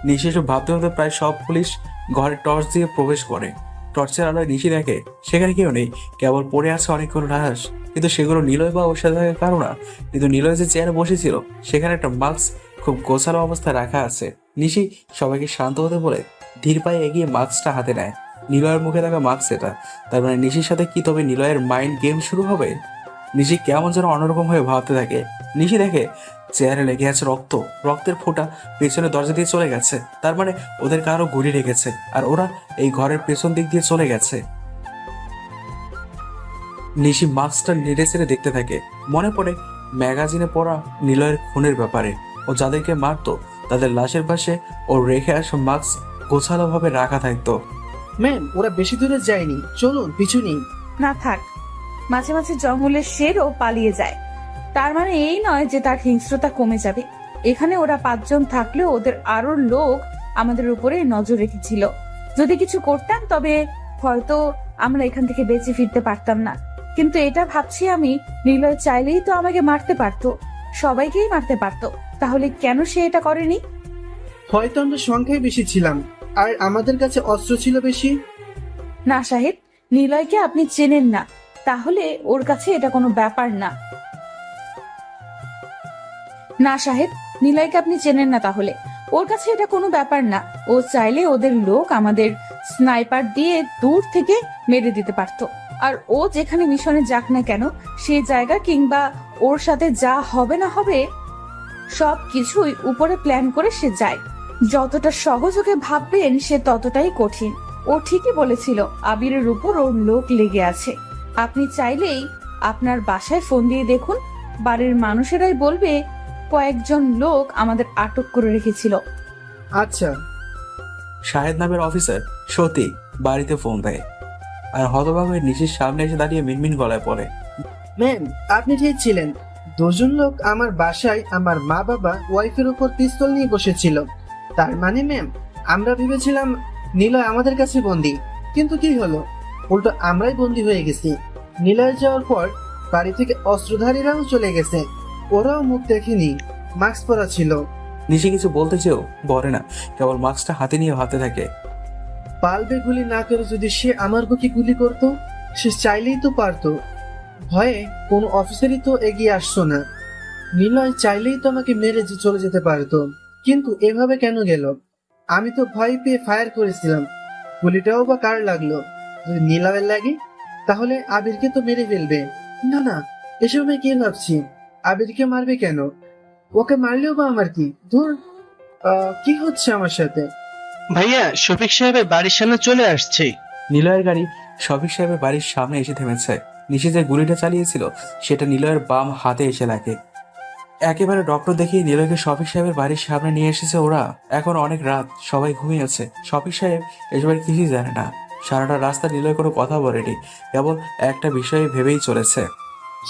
নিশি এসব ভাবতে ভাবতে প্রায় সব পুলিশ ঘরে টর্চ দিয়ে প্রবেশ করে। টর্চের আলোয় নিশি দেখে সেখানে কেউ নেই, কেবল পড়ে আছে অনেকগুলো লাশ। কিন্তু সেগুলো নিলয় বা ওর সাথে থাকার কারণ না। কিন্তু নিলয় যে চেয়ারে বসেছিল সেখানে একটা মাস্ক খুব গোছালো অবস্থায় রাখা আছে। নিশি সবাইকে শান্ত হতে বলে ধীর পায়ে এগিয়ে মাস্কটা হাতে নেয়। নিলয়ের মুখে থাকা মাস্ক এটা। তার মানে নিশির সাথে কি তবে নিলয়ের মাইন্ড গেম শুরু হবে? নিশি কেমন যেন অন্যরকম হয়ে ভাবতে থাকে। নিশি দেখে চেয়ারে লেগে আছে রক্ত, রক্তের ফোঁটা পেছনে দরজা দিয়ে চলে গেছে। তার মানে ওদের কারো গুলি লেগেছে আর ওরা এই ঘরের পেছন দিক দিয়ে চলে গেছে। নিশি মাস্কটা নেড়ে চেড়ে দেখতে থাকে। মনে পড়ে ম্যাগাজিনে পড়া নিলয়ের খুনের ব্যাপারে। ও যাদেরকে মারতো তাদের লাশের পাশে ও রেখে আসা মাস্ক গোছালো ভাবে রাখা থাকতো। ম্যাম ওরা বেশি দূরে যায়নি, চলুন পিছু নিন। না থাক, মাঝে মাঝে জঙ্গলের শেরও পালিয়ে যায়, তার মানে এই নয় যে তার হিংস্রতা কমে যাবে। এখানে ওরা 5 জন থাকলেও ওদের আরো লোক আমাদের উপরে নজর রেখেছিল। যদি কিছু করতাম তবে হয়তো আমরা এখান থেকে বেঁচে ফিরতে পারতাম না। কিন্তু এটা ভাবছি আমি, নিলয় চাইলেই তো আমাকে মারতে পারতো, সবাইকেই মারতে পারতো। তাহলে কেন সে এটা করেনি? হয়তো আমরা সংখ্যায় বেশি ছিলাম আর আমাদের কাছে অস্ত্র ছিল বেশি। না সাহেব, নিলয়কে আপনি চেনেন না, তাহলে ওর কাছে এটা কোনো ব্যাপার না। না সাহেব, নিলয়কে আপনি চেনেন না, তাহলে ওর কাছে এটা কোনো ব্যাপার না। ও চাইলে ওদের লোক আমাদের স্নাইপার দিয়ে দূর থেকে মেরে দিতে পারতো। আর ও যেখানে মিশনে যাক না কেন, সেই জায়গা কিংবা ওর সাথে যা হবে না হবে সব কিছুই উপরে প্ল্যান করে সে যায়। যতটা সহজ ওকে ভাববেন সে ততটাই কঠিন। ও ঠিকই বলেছিল, আবিরের উপর ওর লোক লেগে আছে। আপনি চাইলেই আপনার বাসায় ফোন দিয়ে দেখুন, বাড়ির মানুষেরাই বলবে কয়েকজন লোক আমাদের আটক করে রেখেছিল। আচ্ছা, শাহেদ নামের অফিসার সত্যি বাড়িতে ফোন দেয় আর হতবাক হয়ে নিশির সামনে এসে দাঁড়িয়ে মিনমিন গলায় পড়ে, ম্যাম, আপনি ঠিক ছিলেন। দুজন লোক আমার বাসায় আমার মা বাবা ওয়াইফের উপর পিস্তল নিয়ে বসেছিল। তার মানে ম্যাম, আমরা ভেবেছিলাম নিলয় আমাদের কাছে বন্দি, কিন্তু কি হলো, উল্টো আমরাই বন্দি হয়ে গেছি। নিলয় যাওয়ার পর বাড়ি থেকে অস্ত্রধারীরাও চলে গেছে। ওরাও মুখ দেখেনি, মাস্ক পরা ছিল। নিশি কিছু বলতে চেয়েও বলে না, কেবল মাস্কটা হাতে নিয়ে হাতে থাকে। পালবে গুলি না করে যদি সে আমার বুকে গুলি করতো, সে চাইলেই তো পারতো। ভয়ে কোনো অফিসারই তো এগিয়ে আসতো না। নিলয় চাইলেই তো আমাকে মেরে চলে যেতে পারতো, কিন্তু এভাবে কেন গেল? আমি তো ভয় পেয়ে ফায়ার করেছিলাম। গুলিটাও বা কার লাগলো? যদি নিলয়ের লাগে তাহলে আবিরকে তো মেরে ফেলবে। না না, এসব আমি কি ভাবছি? আবিরকে মারবে কেন? ওকে মারলেও বা আমার কি? ধুর, কি হচ্ছে আমার সাথে? ভাইয়া, শফিক সাহেবের বাড়ির সামনে চলে আসছে। নিলয়ের গাড়ি শফিক সাহেবের বাড়ির সামনে এসে থেমেছে। নিশি যে গুলিটা চালিয়েছিল সেটা নিলয়ের বাম হাতে এসে লাগে। একেবারে ডক্টর দেখিয়ে নিলয়কে শফিক সাহেবের বাড়ির সামনে নিয়ে এসেছে ওরা। এখন অনেক রাত, সবাই ঘুমিয়েছে। শফিক সাহেব এসবের কিছুই জানে না। সারাটা রাস্তা নিলয় কোনো কথা বলেনি, কেবল একটা বিষয়ে ভেবেই চলেছে।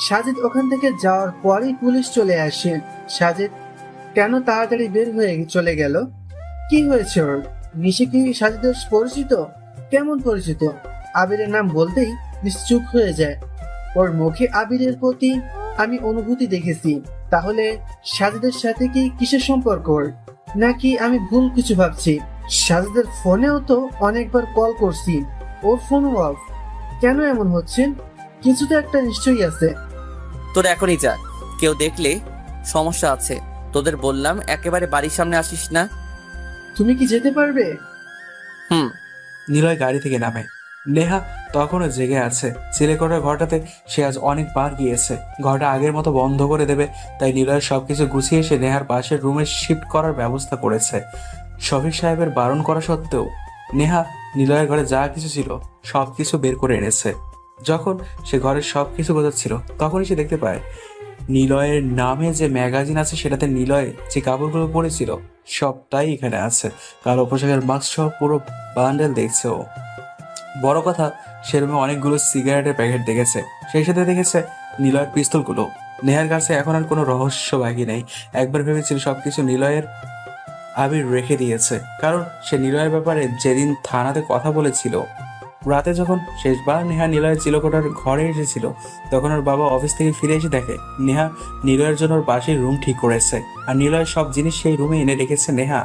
সাজিদ ওখান থেকে যাওয়ার পরেই পুলিশ চলে আসে। সাজিদ কেন তাড়াতাড়ি বের হয়ে চলে গেল? কি হয়েছে ওর? নিশি কি সাজিদের পরিচিত? কেমন পরিচিত? আবিরের নাম বলতেই নিশ্চুপ হয়ে যায়। ওর মুখে আবিরের প্রতি আমি অনুভূতি দেখেছি। তাহলে সাজিদের সাথে কি কিসের সম্পর্ক ওর? নাকি আমি ভুল কিছু ভাবছি? সাজিদের ফোনেও তো অনেকবার কল করছি, ওর ফোন অফ। কেন এমন হচ্ছে? কিছু তো একটা নিশ্চয়ই আছে। তোর এখনই যা, কেউ দেখলে সমস্যা আছে। তোদের বললাম একেবারে বাড়ির সামনে আসিস না। তুমি কি যেতে পারবে? হুম। নিলয় গাড়ি থেকে নামে। নেহা তখনও জেগে আছে। চিলেকোঠার ঘরটাতে সে আজ অনেকবার গিয়েছে। ঘরটা আগের মতো বন্ধ করে দেবে, তাই নিলয় সবকিছু গুছিয়ে এসে নেহার পাশের রুমে শিফট করার ব্যবস্থা করেছে। শফিক সাহেবের বারণ করা সত্ত্বেও নেহা নিলয়ের ঘরে যা কিছু ছিল সবকিছু বের করে এনেছে। যখন সে ঘরের সবকিছু গোছাচ্ছিল তখনই সে দেখতে পায় নিলয়ের নামে যে ম্যাগাজিন আছে সেটাতে নিলয় যে কাপড়গুলো পরেছিল সবটাই এখানে আছে। কালো পোশাকের মাস্ক সহ পুরো বান্ডেল দেখছে ও। বড় কথা, সে রুমে অনেকগুলো সিগারেটের প্যাকেট দেখেছে, সেই সাথে দেখেছে নিলয়ের পিস্তলগুলো। নেহার কাছে এখন আর কোনো রহস্য বাকি নেই। একবার ভেবেছিল সবকিছু নিলয়ের আবির রেখে দিয়েছে, কারণ সে নিলয়ের ব্যাপারে যেদিন থানাতে কথা বলেছিল। রাতে যখন শেষবার নেহা নিলয়ের চিলেকোঠার ঘরে এসেছিল তখন ওর বাবা অফিস থেকে ফিরে এসে দেখে নেহা নিলয়ের জন্য ওর পাশের রুম ঠিক করেছে, আর নিলয়ের সব জিনিস সেই রুমে এনে রেখেছে নেহা।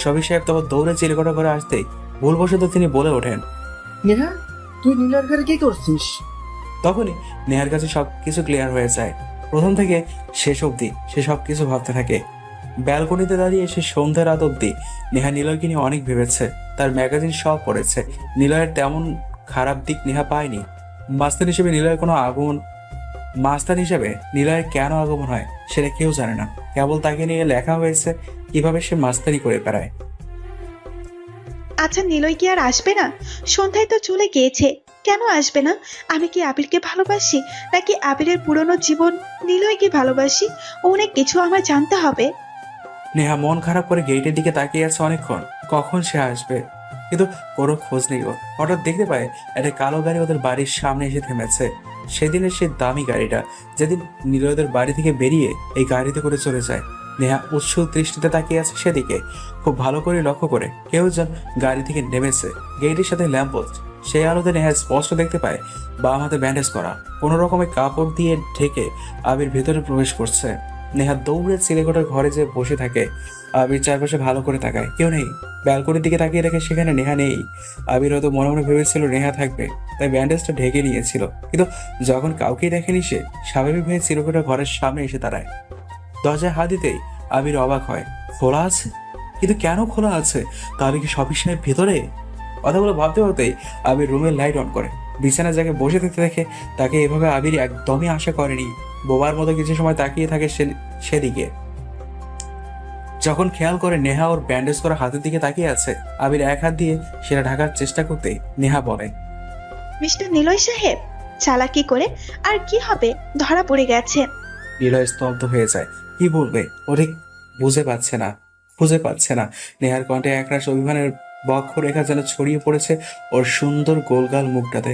শফিক সাহেব তখন দৌড়ে চিলেকোঠা ঘরে আসতেই ভুলবশত তিনি বলে ওঠেন, নেহা, তুই নীলার ঘরে কি করছিস? তখনই নেহার কাছে সবকিছু ক্লিয়ার হয়ে যায়। প্রথম থেকে শেষ অবধি সে সবকিছু ভাবতে থাকে। ব্যালকনিতে দাঁড়িয়ে সে সন্ধ্যা রাত অবধি নেহা নিলয়কে নিয়ে অনেক ভেবেছে। তার ম্যাগাজিন সব পড়েছে। নিলয়ের তেমন খারাপ দিক নেহা পায়নি। মাস্তান হিসেবে নিলয়ের কোনো আগমন মাস্তান হিসেবে নিলয়ের কেন আগমন হয় সেটা কেউ জানে না। কেবল তাকে নিয়ে লেখা হয়েছে কিভাবে সে মাস্তানি করে বেড়ায়। আচ্ছা, নিলয় কি আর আসবে না? সন্ধ্যায় তো চলে গিয়েছে, কেন আসবে না? আমি কি আবিরকে ভালোবাসি, নাকি আবিরের পুরনো জীবন নিলয়কে ভালোবাসি? অনেক কিছু আমার জানতে হবে। নেহা মন খারাপ করে গেটের দিকে তাকিয়ে আছে অনেকক্ষণ, কখন সে আসবে, কিন্তু কোনো খোঁজ নেই ওর। হঠাৎ দেখতে পায় একটা কালো গাড়ি ওদের বাড়ির সামনে এসে থেমেছে। সেদিনের সেই দামি গাড়িটা যেদিন নিলয়দের বাড়ি থেকে বেরিয়ে এই গাড়িতে করে চলে যায়। নেহা উৎসুক দৃষ্টিতে তাকিয়ে আছে সেদিকে। খুব ভালো করে লক্ষ্য করে কেউ যেন গাড়ি থেকে নেমেছে। গেটের সাথে ল্যাম্পপোস্ট, সেই আলোতে নেহা স্পষ্ট দেখতে পায় বাম হাতে ব্যান্ডেজ করা কোনো রকমের কাপড় দিয়ে ঢেকে আবির ভেতরে প্রবেশ করছে। নেহা দৌড়ে চিলেকোঠার ঘরে যে বসে থাকে। আবির চারপাশে ভালো করে তাকায়, কেউ নেই। ব্যালকনির দিকে তাকিয়ে দেখে সেখানে নেহা নেই। আবির হয়তো মনে মনে ভেবেছিল নেহা থাকবে, তাই ব্যান্ডেজটা ঢেকে নিয়েছিল। কিন্তু যখন কাউকেই দেখেনি সে স্বাভাবিক হয়ে চিলেকোঠার ঘরের সামনে এসে দাঁড়ায়। দরজায় হাত দিতেই আবির অবাক হয়, খোলা আছে। কিন্তু কেন খোলা আছে? তাহলে কি শপিং সেন্টারের ভেতরে? কথাগুলো ভাবতে ভাবতেই আবির রুমের লাইট অন করে। বিছানায় যাকে বসে থাকতে দেখে তাকে এভাবে আবির একদমই আশা করেনি। বোবার মতো কিছু সময় তাকিয়ে থাকে সেদিকে। যখন খেয়াল করে নেহা ওর ব্যান্ডেজ করা হাতের দিকে তাকিয়ে আছে, আবির এক হাত দিয়ে সেটা ঢাকার চেষ্টা করতেই নেহা বলে, মিস্টার নিলয় সাহেব, চালাকি করে আর কি হবে, ধরা পড়ে গেছে। নিলয় স্তব্ধ হয়ে যায়। কি বলবে ও ঠিক বুঝে পাচ্ছে না। নেহার কণ্ঠে একরাশ অভিমানের বক্ষরেখা যেন ছড়িয়ে পড়েছে ওর সুন্দর গোলগাল মুখটাতে।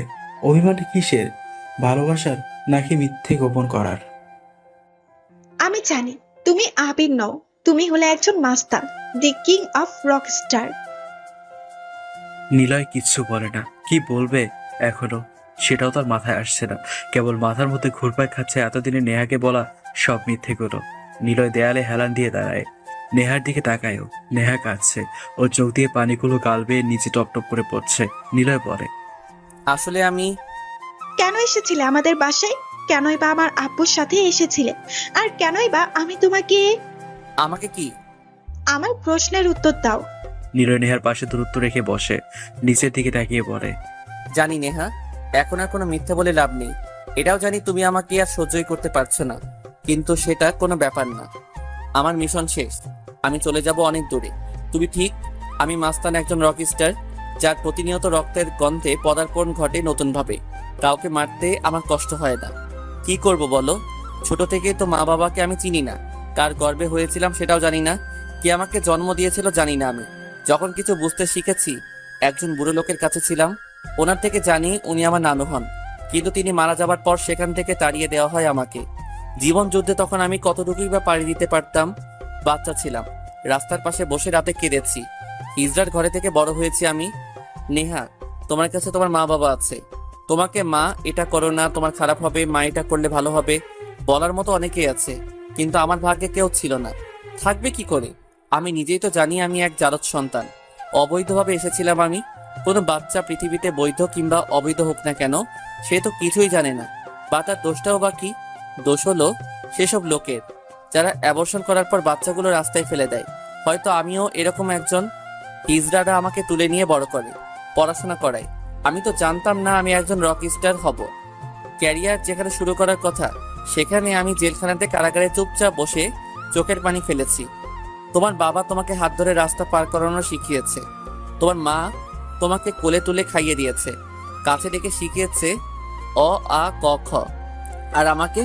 অভিমানটা কিসের? ভালোবাসার নাকি মিথ্যে গোপন করার? আমি জানি তুমি আবির নও, তুমি হলে একজন মাস্তান, the king of rock star. Niloy কিচ্ছু বলে না। কি বলবে এখনো সেটাও তার মাথায় আসছে না। কেবল মাথার মধ্যে ঘুরপাক খাচ্ছে এতদিনে নেহাকে বলা সব মিথ্যেগুলো। নিলয় দেয়ালে হেলান দিয়ে দাঁড়ায়, নেহার দিকে তাকায়ও। নেহা কাঁদছে, ওর চোখ দিয়ে পানিগুলো গাল বেয়ে নিচে টপটপ করে পড়ছে। নিলয় বলে, আসলে আমি কেন এসেছিলে আমাদের বাসায়? কেনই বা আমার আব্বুর সাথে এসেছিলে? আর কেনই বা আমি তোমাকে? আমাকে কি? আমার প্রশ্নের উত্তর দাও। নিলয় নেহার পাশে দূরত্ব রেখে বসে, নিচের দিকে তাকিয়ে বলে, জানি নেহা, এখন আর কোনো মিথ্যা বলে লাভ নেই। এটাও জানি তুমি আমাকে আর সহ্যই করতে পারছো না, কিন্তু সেটা কোনো ব্যাপার না। আমার মিশন শেষ, আমি চলে যাব অনেক দূরে। তুমি ঠিক, আমি মাস্তান একজন রক স্টার, যার প্রতিনিয়ত রক্তের গন্ধে পদার্পণ ঘটে নতুনভাবে। কাউকে মারতে আমার কষ্ট হয় না। কি করব বলো? ছোট থেকে তো মা বাবাকে আমি চিনি না, কার গর্ভে হয়েছিলাম সেটাও জানি না, কে আমাকে জন্ম দিয়েছিল জানি না। আমি যখন কিছু বুঝতে শিখেছি, একজন বুড়ো লোকের কাছে ছিলাম। ওনার থেকে জানি উনি আমার নানু হন, কিন্তু তিনি মারা যাবার পর সেখান থেকে তাড়িয়ে দেওয়া হয় আমাকে। জীবন যুদ্ধে তখন আমি কতটুকুই বা পাড়ি দিতে পারতাম। বাচ্চা ছিলাম, রাস্তার পাশে বসে রাতে কেঁদেছি। হিজড়ার ঘরে থেকে বড় হয়েছি আমি। নেহা, তোমার কাছে তোমার মা বাবা আছে। তোমাকে মা এটা করো না, তোমার খারাপ হবে, মা এটা করলে ভালো হবে বলার মতো অনেকেই আছে, কিন্তু আমার ভাগ্যে কেউ ছিল না। থাকবে কি করে? আমি নিজেই তো জানি আমি এক জারজ সন্তান। অবৈধভাবে এসেছিলাম আমি। কোনো বাচ্চা পৃথিবীতে বৈধ কিংবা অবৈধ হোক না কেন, সে তো কিছুই জানে না। বা তার দোষটাও বা কি? দোষ হলো সেসব লোকের যারা অ্যাবর্শন করার পর বাচ্চাগুলো রাস্তায় ফেলে দেয়। হয়তো আমিও এরকম একজন। হিজড়ারা আমাকে তুলে নিয়ে বড় করে, পড়াশোনা করায়। আমি তো জানতাম না আমি একজন রক স্টার হব। ক্যারিয়ার যেখানে শুরু করার কথা, সেখানে আমি জেলখানাতে কারাগারে চুপচাপ বসে চোখের পানি ফেলেছি। তোমার বাবা তোমাকে হাত ধরে রাস্তা পার করানো শিখিয়েছে। তোমার মা তোমাকে কোলে তুলে খাইয়ে দিয়েছে, কাছে ডেকে শিখিয়েছে অ আ ক খ। আর আমাকে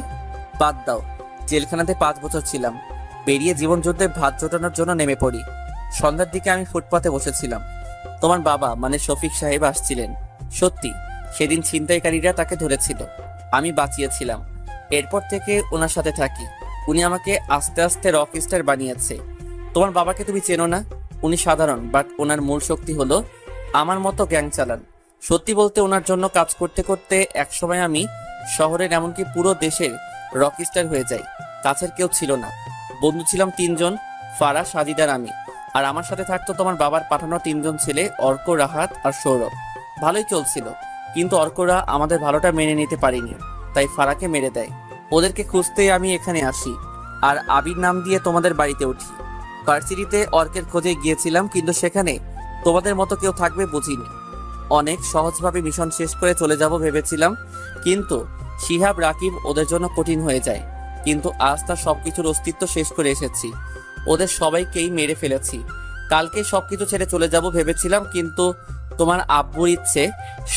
বাদ দাও, জেলখানাতে 5 বছর ছিলাম। বেরিয়ে জীবন যুদ্ধে ভাত জোটানোর জন্য নেমে পড়ি। সন্ধ্যার দিকে আমি ফুটপাতে বসেছিলাম। তোমার বাবা মানে শফিক সাহেব আসছিলেন। সত্যি সেদিন ছিনতাইকারীরা তাকে ধরেছিল, আমি বাঁচিয়েছিলাম। এরপর থেকে ওনার সাথে থাকি। উনি আমাকে আস্তে আস্তে রক স্টার বানিয়েছে। তোমার বাবাকে তুমি চেনো না? উনি সাধারণ, বাট ওনার মূল শক্তি হলো আমার মতো গ্যাং চালান। সত্যি বলতে ওনার জন্য কাজ করতে করতে একসময় আমি শহরের এমনকি পুরো দেশের রক স্টার হয়ে যাই। কাছের কেউ ছিল না, বন্ধু ছিলাম 3 জন, ফারা, সাজিদার, আমি। আর আমার সাথে থাকতো তোমার বাবার পাঠানো 3 জন ছেলে, অর্ক, রাহাত আর সৌরভ। ভালোই চলছিল, কিন্তু অর্করা আমাদের ভালোটা মেনে নিতে পারিনি, তাই ফারাকে মেরে দেয়। ওদেরকে খুঁজতেই আমি এখানে আসি, আর আবির নাম দিয়ে তোমাদের বাড়িতে উঠি। ভার্সিটিতে অর্কের খোঁজে গিয়েছিলাম, কিন্তু সেখানে তোমাদের মতো কেউ থাকবে বুঝিনি। অনেক সহজভাবে মিশন শেষ করে চলে যাব ভেবেছিলাম, কিন্তু শিহাব, রাকিব ওদের জন্য কঠিন হয়ে যায়। কিন্তু আজ তার সবকিছুর অস্তিত্ব শেষ করে এসেছি। ওদের সবাইকেই মেরে ফেলেছি। কালকে সবকিছু ছেড়ে চলে যাব ভেবেছিলাম, কিন্তু তোমার আব্বুর ইচ্ছে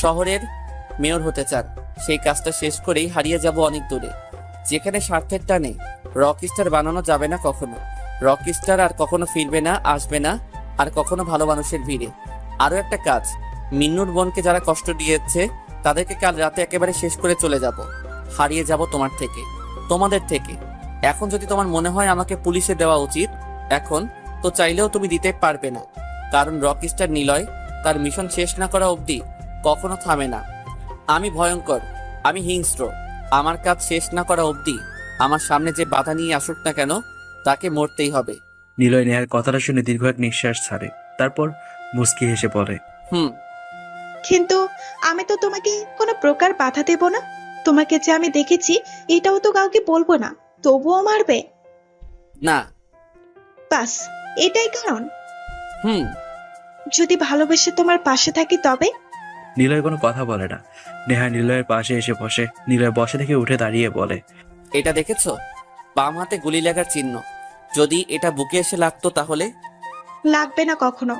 শহরের মেয়র হতে চান। সেই কাজটা শেষ করেই হারিয়ে যাব অনেক দূরে, যেখানে স্বার্থের টানে রক স্টার বানানো যাবে না কখনো। রক স্টার আর কখনো ফিরবে না, আসবে না আর কখনো ভালো মানুষের ভিড়ে। আরও একটা কাজ, মিন্নুর বোনকে যারা কষ্ট দিয়েছে তাদেরকে কাল রাতে একেবারে শেষ করে চলে যাব। হারিয়ে যাব তোমার থেকে, তোমাদের থেকে। এখন যদি তোমার মনে হয় আমাকে পুলিশে দেওয়া উচিত, এখন তো চাইলেও তুমি দিতে পারবে না, কারণ রক স্টার নিলয় তার মিশন শেষ না করা অবধি কখনো থামে না। আমি ভয়ঙ্কর, আমি হিংস্র। আমার কাজ শেষ না করা অবধি আমার সামনে যে বাধা নিয়ে আসুক না কেন, তাকে মরতেই হবে। নিলয় নেহার কথাটা শুনে দীর্ঘ এক নিঃশ্বাস ছাড়ে, তারপর মুচকি হেসে বলে, কিন্তু আমি তো তোমাকে কোনো প্রকার বাধা দেব না। তোমাকে যে আমি দেখেছি এটাও তো কাউকে বলবো না, তবুও মারবে না। বাস এটাই কারণ? হুম। যদি ভালোবেসে তোমার পাশে থাকি তবে? নিলয় কোনো কথা বলে না। নেহা নিলয়ের পাশে এসে বসে। নিলয় বসে থেকে উঠে দাঁড়িয়ে বলে, এটা দেখেছো? বাম হাতে গুলি লাগার চিহ্ন। যদি এটা বুকে এসে লাগতো তাহলে? লাগবে না কখনো।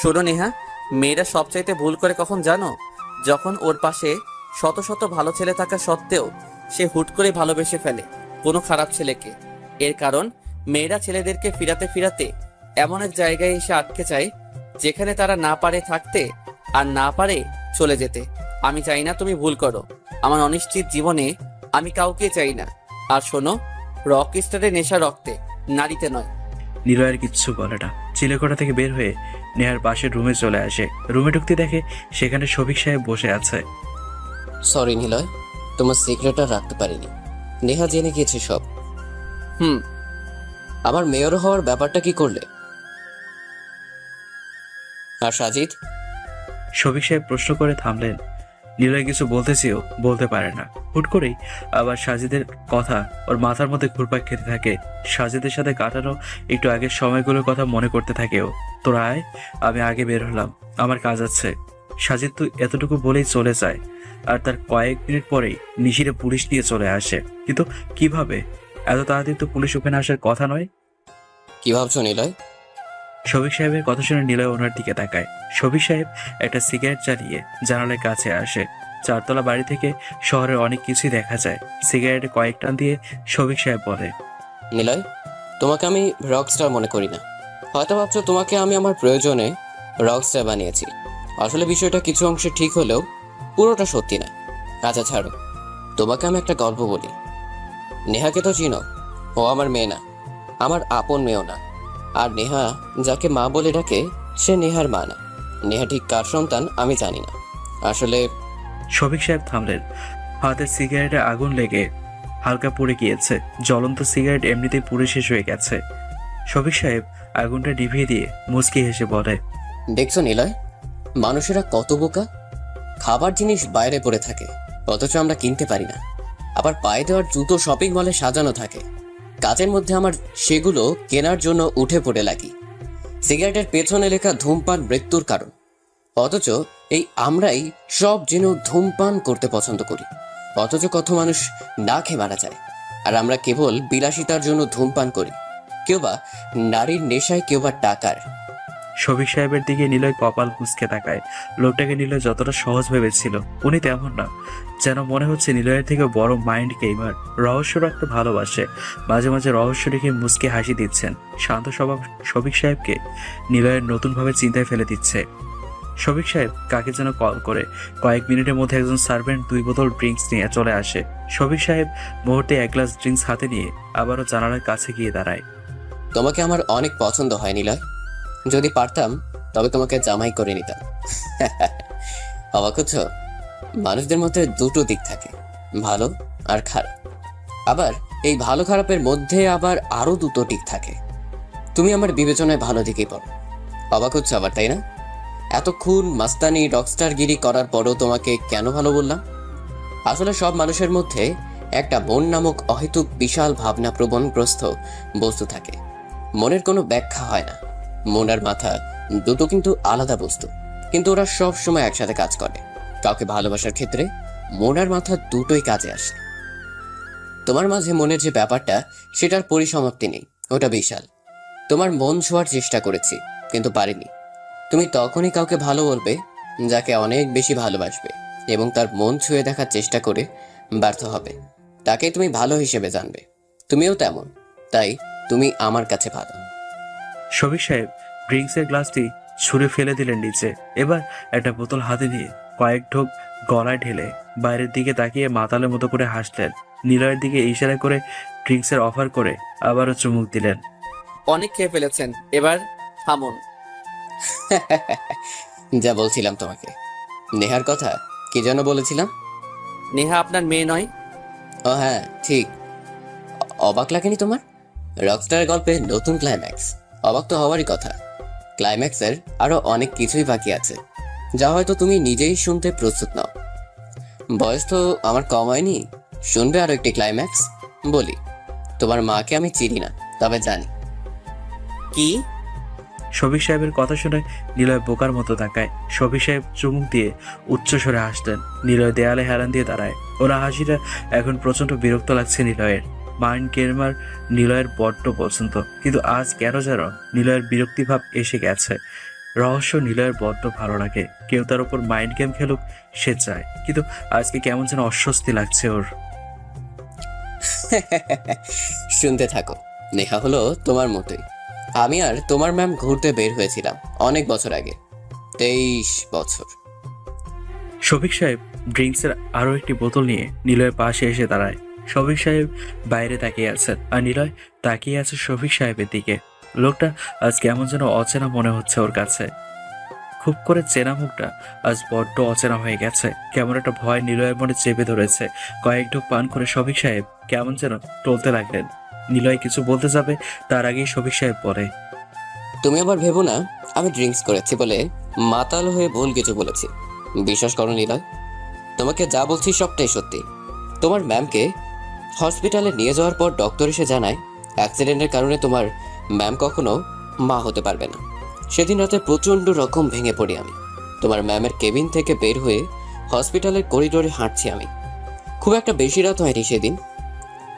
শোনো নেহা, মেয়েরা সবচাইতে ভুল করে কখন জানো? যখন ওর পাশে শত শত ভালো ছেলে থাকা সত্ত্বেও সে হুট করে ভালোবেসে ফেলে কোনো খারাপ ছেলেকে। এর কারণ মেয়েরা ছেলেদেরকে ফিরাতে ফিরাতে এমন এক জায়গায় এসে আটকে যায় যেখানে তারা না পারে থাকতে আর না পারে চলে যেতে। আমি চাই না তুমি ভুল করো। আমার অনিশ্চিত জীবনে আমি কাউকে চাই না। আর শোনো, রক স্টারের নেশা রক্তে, নারীতে নয়। নিলয়ের কিচ্ছু বলে না। চিলেকোঠা থেকে বের হয়ে নেহার পাশের রুমে চলে আসে। রুমে ঢুকতে দেখে সেখানে শফিক সাহেব বসে আছে। সরি নিলয়, তোমার সিক্রেট আর রাখতে পারিনি। নেহা জেনে গিয়েছে সব। আমার মেয়র হওয়ার ব্যাপারটা কি করলে? আর সাজিদ? শফিক সাহেব প্রশ্ন করে থামলেন। নিলয় কিছু বলতেছেও বলতে পারে না। হুট করেই আবার সাজিদের কথা ওর মাথার মধ্যে ঘুরপাক খেতে থাকে। সাজিদের সাথে কাটানো একটু আগের সময়গুলোর কথা মনে করতে থাকে ও। তোরা আয়, আমি আগে বের হলাম, আমার কাজ আছে। সাজিদ তো এতটুকু বলেই চলে যায়। আর তার কয়েক মিনিট পরেই নিশিরে পুলিশ নিয়ে চলে আসে। কিন্তু কিভাবে? এত তাড়াতাড়ি তো পুলিশ ওখানে আসার কথা নয়। কি ভাবছো নিলয়? শফিক সাহেবের কথা শুনে নিলয় ওনার দিকে তাকায়। শফিক সাহেব একটা সিগারেট জ্বালিয়ে জানালার কাছে আসে। চারতলা বাড়ি থেকে শহরের অনেক কিছুই দেখা যায়। সিগারেটে কয়েক টান দিয়ে শফিক সাহেব বলে, নিলয়, তোমাকে আমি রকস্টার মনে করি না। হয়তো ভাবছো তোমাকে আমি আমার প্রয়োজনে রকস্টার বানিয়েছি। আসলে বিষয়টা কিছু অংশে ঠিক হলেও পুরোটা সত্যি না। আচ্ছা ছাড়ো, তোমাকে আমি একটা গল্প বলি। নেহাকে তো চিনো? ও আমার মেয়ে না, আমার আপন মেয়েও না। আর নেহা যাকে মা বলে ডাকে সে নেহার মা না। নেহা ঠিক কার সন্তান আমি জানি না আসলে। শফিক সাহেব থামলেন। হাতের সিগারেটে আগুন লেগে হালকা পুড়ে গিয়েছে। জ্বলন্ত সিগারেট এমনিতেই পুড়ে শেষ হয়ে গেছে। শফিক সাহেব আগুনটা নিভিয়ে দিয়ে মুচকি হেসে বলে, দেখছো নিলয়, মানুষেরা কত বোকা। খাবার জিনিস বাইরে পড়ে থাকে অথচ আমরা কিনতে পারি না। আবার পায়ে দেওয়ার জুতো শপিং মলে সাজানো থাকে, কাজের মধ্যে আমার সেগুলো কেনার জন্য উঠে পড়ে লাগি। সিগারেটের পেছনে লেখা ধূমপান মৃত্যুর কারণ, অথচ এই আমরাই সব জেনেও ধূমপান করতে পছন্দ করি। অথচ কত মানুষ না খেয়ে মারা যায়, আর আমরা কেবল বিলাসিতার জন্য ধূমপান করি। কেউ বা নারীর নেশায়, কেউ বা টাকার। শফিক সাহেবের দিকে নিলয় কপাল কুঁচকে তাকায়। লোকটাকে নিলয় যতটা সহজ ভেবেছিল উনি তেমন না। যেন মনে হচ্ছে নিলয়ের থেকে বড় মাইন্ড গেমার। রহস্য রাখতে ভালোবাসে। মাঝে মাঝে রহস্য রেখে মুচকে হাসি দিচ্ছেন। শান্ত স্বভাব শফিক সাহেবকে নিলয়ের নতুনভাবে চিন্তায় ফেলে দিচ্ছে। শফিক সাহেব কাকে যেন কল করে কয়েক মিনিটের মধ্যে একজন সার্ভেন্ট 2 বোতল ড্রিঙ্কস নিয়ে চলে আসে। শফিক সাহেব মুহূর্তে 1 গ্লাস ড্রিঙ্কস হাতে নিয়ে আবারও জানালার কাছে গিয়ে দাঁড়ায়। তোমাকে আমার অনেক পছন্দ হয় নিলয়। যদি পারতাম তবে তোমাকে জামাই করে নিতাম। অবাক হচ্ছ? মানুষদের মধ্যে দুটো দিক থাকে, ভালো আর খারাপ। আবার এই ভালো খারাপের মধ্যে আবার আরো দুটো দিক থাকে। তুমি আমার বিবেচনায় ভালো দিকেই পড়ো। অবাক হচ্ছে আবার, তাই না? এতক্ষণ মাস্তানি রকস্টারগিরি করার পরও তোমাকে কেন ভালো বললাম? আসলে সব মানুষের মধ্যে একটা মন নামক অহেতুক বিশাল ভাবনা প্রবণগ্রস্ত বস্তু থাকে। মনের কোনো ব্যাখ্যা হয় না। মন আর মাথা দুটো কিন্তু আলাদা বস্তু, কিন্তু ওরা সব সময় একসাথে কাজ করে। কাউকে ভালোবাসার ক্ষেত্রে মন আর মাথা দুটোই কাজে আসে। তোমার মাঝে মনের যে ব্যাপারটা, সেটার পরিসমাপ্তি নেই, ওটা বিশাল। তোমার মন ছোঁয়ার চেষ্টা করেছি কিন্তু পারিনি। তুমি তখনই কাউকে ভালো বলবে যাকে অনেক বেশি ভালোবাসবে এবং তার মন ছুঁয়ে দেখার চেষ্টা করে ব্যর্থ হবে। তাকে তুমি ভালো হিসেবে জানবে। তুমিও তেমন, তাই তুমি আমার কাছে ভালো। শফিক সাহেব ড্রিঙ্কসের গ্লাসটি ছুঁড়ে ফেলে দিলেন নিচে। এবার একটা বোতল হাতে নিয়ে কয়েক ঢোক গলায় ঢেলে বাইরের দিকে তাকিয়ে মাতালের মতো করে হাসলেন। নিলয়ের দিকে ইশারা করে ড্রিঙ্কসের অফার করে আবারও চুমুক দিলেন। অনেক খেয়ে ফেলেছেন, এবার থামুন। যা বলছিলাম তোমাকে, নেহার কথা কি যেন বলেছিলাম? নেহা আপনার মেয়ে নয়? ও হ্যাঁ, ঠিক। অবাক লাগেনি তোমার? রকস্টার গল্পে নতুন ক্লাইম্যাক্স। অবাক তো হওয়ারই কথা। ক্লাইম্যাক্সের আরো অনেক কিছুই বাকি আছে, যা হয়তো তুমি নিজেই শুনতে প্রস্তুত নাও। বয়স তো আমার কম হয়নি, শুনবে আরো একটি ক্লাইম্যাক্স? বলি, তোমার মাকে আমি চিনি না, তবে জানি। কি? শফিক সাহেবের কথা শুনে নিলয় বোকার মতো তাকায়। শফিক সাহেব চুমুক দিয়ে উচ্চস্বরে হাসলেন। নিলয় দেয়ালে হেলান দিয়ে দাঁড়ায়। ওরা হাসিটা এখন প্রচন্ড বিরক্ত লাগছে নিলয়ের। মাইন্ড গেমার নিলয়ের বড্ড পছন্দ, কিন্তু আজ কেন যেন নিলয়ের বিরক্তিভাব এসে গেছে। রহস্য নিলয়ের বড্ড ভালো লাগে। কেউ তার উপর মাইন্ড গেম খেলুক সে চায়, কিন্তু আজকে কেমন যেন অস্বস্তি লাগছে ওর। শুনতে থাকো। নেহা হলো তোমার মতোই। আমি আর তোমার ম্যাম ঘুরতে বের হয়েছিলাম অনেক বছর আগে, 23 বছর। শফিক সাহেব ড্রিঙ্কসের আরো একটি বোতল নিয়ে নিলয়ের পাশে এসে দাঁড়ায়। শফিক সাহেব বাইরে তাকিয়ে আছেন আর নিলয় তাকিয়ে আছে শফিক সাহেবের দিকে। লোকটা আজ কেমন যেন অচেনা মনে হচ্ছে ওর কাছে। খুব করে চেনা মুখটা আজ বড্ড অচেনা হয়ে গেছে। কেমন একটা ভয় নিলয়ের মনে চেপে ধরেছে। কয়েক ঢোক পান করে শফিক সাহেব কেমন যেন টলতে লাগলেন। নিলয় কিছু বলতে যাবে তার আগেই শফিক সাহেব বলে, তুমি আবার ভেবো না আমি ড্রিঙ্কস করেছি বলে মাতাল হয়ে ভুল কিছু বলেছি। বিশ্বাস করো নিলয়, তোমাকে যা বলছি সবটাই সত্যি। তোমার ম্যামকে হসপিটালে নিয়ে যাওয়ার পর ডক্টর এসে জানায় অ্যাক্সিডেন্টের কারণে তোমার ম্যাম কখনো মা হতে পারবে না। সেদিন রাতে প্রচণ্ড রকম ভেঙে পড়ি আমি। তোমার ম্যামের কেবিন থেকে বের হয়ে হসপিটালের করিডোরে হাঁটছি আমি। খুব একটা বেশি রাত হয়নি সেদিন।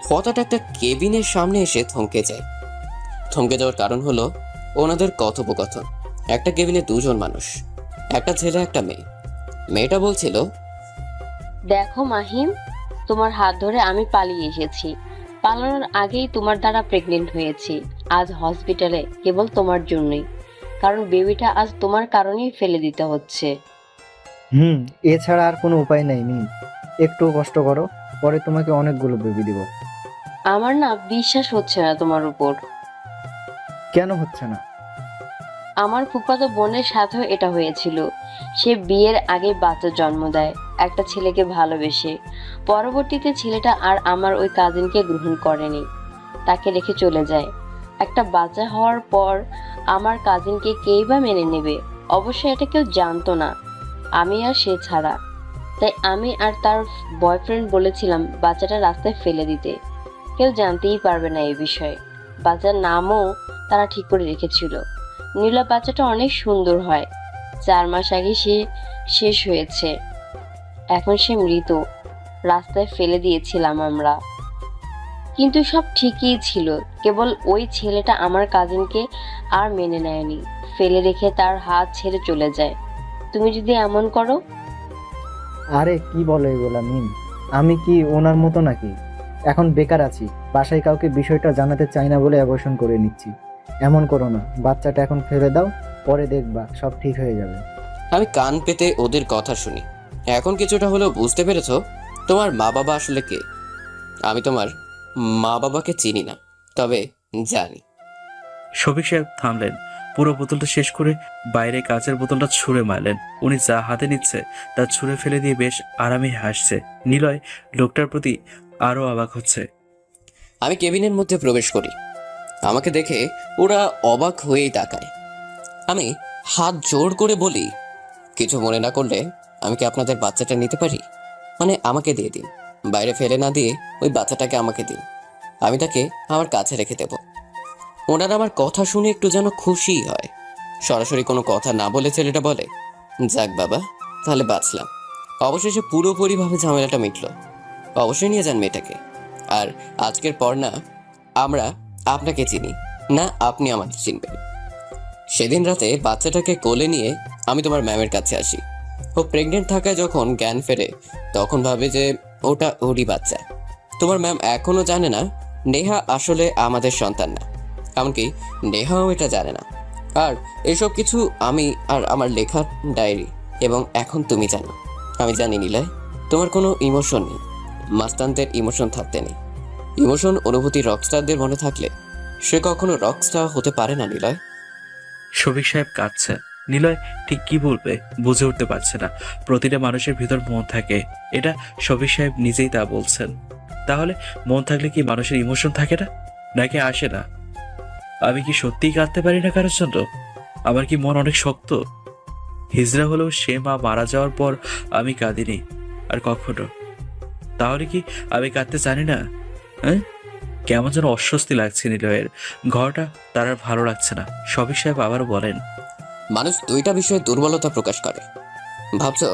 হঠাৎ একটা কেবিনের সামনে এসে থমকে যায়। থমকে যাওয়ার কারণ হলো ওনাদের কথোপকথন। একটা কেবিনে দুজন মানুষ, একটা ছেলে একটা মেয়ে। মেয়েটা বলছিল, দেখো মাহিম, তোমার হাত ধরে আমি পালিয়ে এসেছি। পালানোর আগেই তোমার দ্বারা প্রেগনেন্ট হয়েছি। আজ হসপিটালে কেবল তোমার জন্যই, কারণ বেবিটা আজ তোমার কারণেই ফেলে দিতে হচ্ছে। এছাড়া আর কোনো উপায় নেই মিম। একটু কষ্ট করো, পরে তোমাকে অনেকগুলো বেবি দিব। আমার না বিশ্বাস হচ্ছে না তোমার উপর। কেন হচ্ছে না? আমার ফুফাতো বোনের সাথেও এটা হয়েছিল। সে বিয়ের আগে বাচ্চা জন্ম দেয় একটা ছেলেকে ভালোবেসে। পরবর্তীতে ছেলেটা আর আমার ওই কাজিনকে গ্রহণ করেনি, তাকে রেখে চলে যায়। একটা বাচ্চা হওয়ার পর আমার কাজিনকে কেই বা মেনে নেবে? অবশ্য এটা কেউ জানতো না, আমি আর সে ছাড়া। তাই আমি আর তার বয়ফ্রেন্ড বলেছিলাম বাচ্চাটা রাস্তায় ফেলে দিতে। কেউ জানতেই পারবে না এই বিষয়ে। বাচ্চার নামও তারা ঠিক করে রেখেছিল। নীলা বাচ্চাটা অনেক সুন্দর হয়। 4 মাস আগে সে শেষ হয়েছে। এখন সে মৃত। রাস্তায় ফেলে দিয়েছিলাম আমরা। কিন্তু সব ঠিকই ছিল, কেবল ওই ছেলেটা আমার কাজিনকে আর মেনে নেয়নি, ফেলে রেখে তার হাত ছেড়ে চলে যায়। তুমি যদি এমন করো। আরে কি বলো এগুলা মিম? আমি কি ওনার মতো নাকি? এখন বেকার আছি, বাসায় কাউকে বিষয়টা জানাতে চাই না বলে অ্যাবর্শন করে নিচ্ছি। এমন করো না, বাচ্চাটা এখন ফেলে দাও, পরে দেখবা সব ঠিক হয়ে যাবে। আমি কান পেতে ওদের কথা শুনি। এখন কিছুটা হলেও বুঝতে পেরেছো তোমার মা বাবা আসলে কে? আমি তোমার মা বাবাকে চিনি না, তবে জানি। শফিক সাহেব থামলেন। পুরো বোতলটা শেষ করে বাইরে কাঁচের বোতলটা ছুঁড়ে মারলেন। উনি যা হাতে নিচ্ছে তা ছুঁড়ে ফেলে দিয়ে বেশ আরামে হাসছে। নিলয় লোকটার প্রতি আরো অবাক হচ্ছে। আমি কেবিনের মধ্যে প্রবেশ করি। আমাকে দেখে ওরা অবাক হয়েই তাকায়। আমি হাত জোর করে বলি, কিছু মনে না করলে আমি কি আপনাদের বাচ্চাটা নিতে পারি? মানে আমাকে দিয়ে দিন, বাইরে ফেলে না দিয়ে ওই বাচ্চাটাকে আমাকে দিন, আমি তাকে আমার কাছে রেখে দেব। ওনারা আমার কথা শুনে একটু যেন খুশি হয়। সরাসরি কোনো কথা না বলে ছেলেটা বলে, যাক বাবা, তাহলে বাঁচলাম। অবশেষে পুরোপুরিভাবে ঝামেলাটা মিটল। অবশ্যই নিয়ে যান মেয়েটাকে। আর আজকের পর না আমরা আপনাকে চিনি না, আপনি আমাদের চিনবেন। সেদিন রাতে বাচ্চাটাকে কোলে নিয়ে আমি তোমার ম্যামের কাছে আসি। ও প্রেগনেন্ট থাকায় যখন জ্ঞান ফেরে তখন ভাবে যে ওটা ওরই বাচ্চা। তোমার ম্যাম এখনো জানে না নেহা আসলে আমাদের সন্তান না, এমনকি নেহাও এটা জানে না। আর এসব কিছু আমি আর আমার লেখার ডায়েরি, এবং এখন তুমি জানো। আমি জানি নিলয়, তোমার কোনো ইমোশন নেই। মাস্তানদের ইমোশন থাকতে নেই। ইমোশন অনুভূতি রকস্টারদের মনে থাকলে সে কখনো রকস্টার হতে পারে না নিলয়। শফিক সাহেব কাঁদছে। নিলয় ঠিক কি বলবে বুঝে উঠতে পারছে না। প্রতিটা মানুষের ভিতর মন থাকে, এটা শফিক সাহেব নিজেই তা বলছেন। তাহলে মন থাকলে কি মানুষের ইমোশন থাকে না, নাকি আসে না? আমি কি সত্যিই কাঁদতে পারি না কারোর জন্য? আমার কি মন অনেক শক্ত? হিজড়া হলেও সে মা মারা যাওয়ার পর আমি কাঁদিনি আর কখনো। তাহলে কি আমি কাঁদতে জানি না? হ্যাঁ, কেমন যেন অস্বস্তি লাগছে নিলয়ের। ঘরটা তার আর ভালো লাগছে না। সবিক সাহেব আবারও বলেন, মানুষ দুইটা বিষয়ে দুর্বলতা প্রকাশ করে। ভাবছো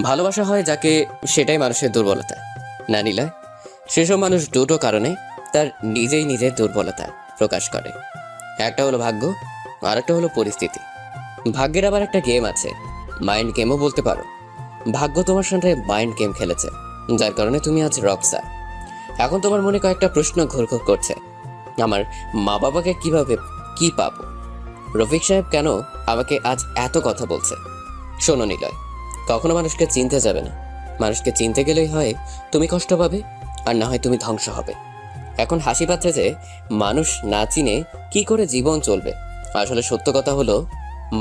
ভালোবাসা হয় যাকে, সেটাই মানুষের দুর্বলতা না নিলয়? সেসব মানুষ দুটো কারণে তার নিজেই নিজের দুর্বলতা প্রকাশ করে। একটা হলো ভাগ্য, আর একটা হলো পরিস্থিতি। ভাগ্যের আবার একটা গেম আছে, মাইন্ড গেমও বলতে পারো। ভাগ্য তোমার সঙ্গে মাইন্ড গেম খেলেছে, যার কারণে তুমি আজ রক্সা। এখন তোমার মনে কয়েকটা প্রশ্ন ঘুরঘুর করছে। আমার মা বাবাকে কিভাবে কি পাবো? রফিক সাহেব কেন আমাকে আজ এত কথা বলছে? শোনো নিলয়, কখনো মানুষকে চিনতে যাবে না। মানুষকে চিনতে গেলেই হয় তুমি কষ্ট পাবে, আর না হয় তুমি ধ্বংস হবে। এখন হাসি পাচ্ছে যে মানুষ না চিনে কি করে জীবন চলবে। আসলে সত্য কথা হলো,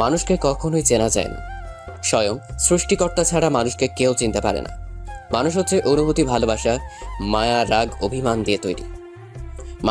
মানুষকে কখনোই চেনা যায় না। স্বয়ং সৃষ্টিকর্তা ছাড়া মানুষকে কেউ চিনতে পারে না। মানুষ হচ্ছে অনুভূতি, ভালোবাসা, মায়া, রাগ, অভিমান দিয়ে তৈরি।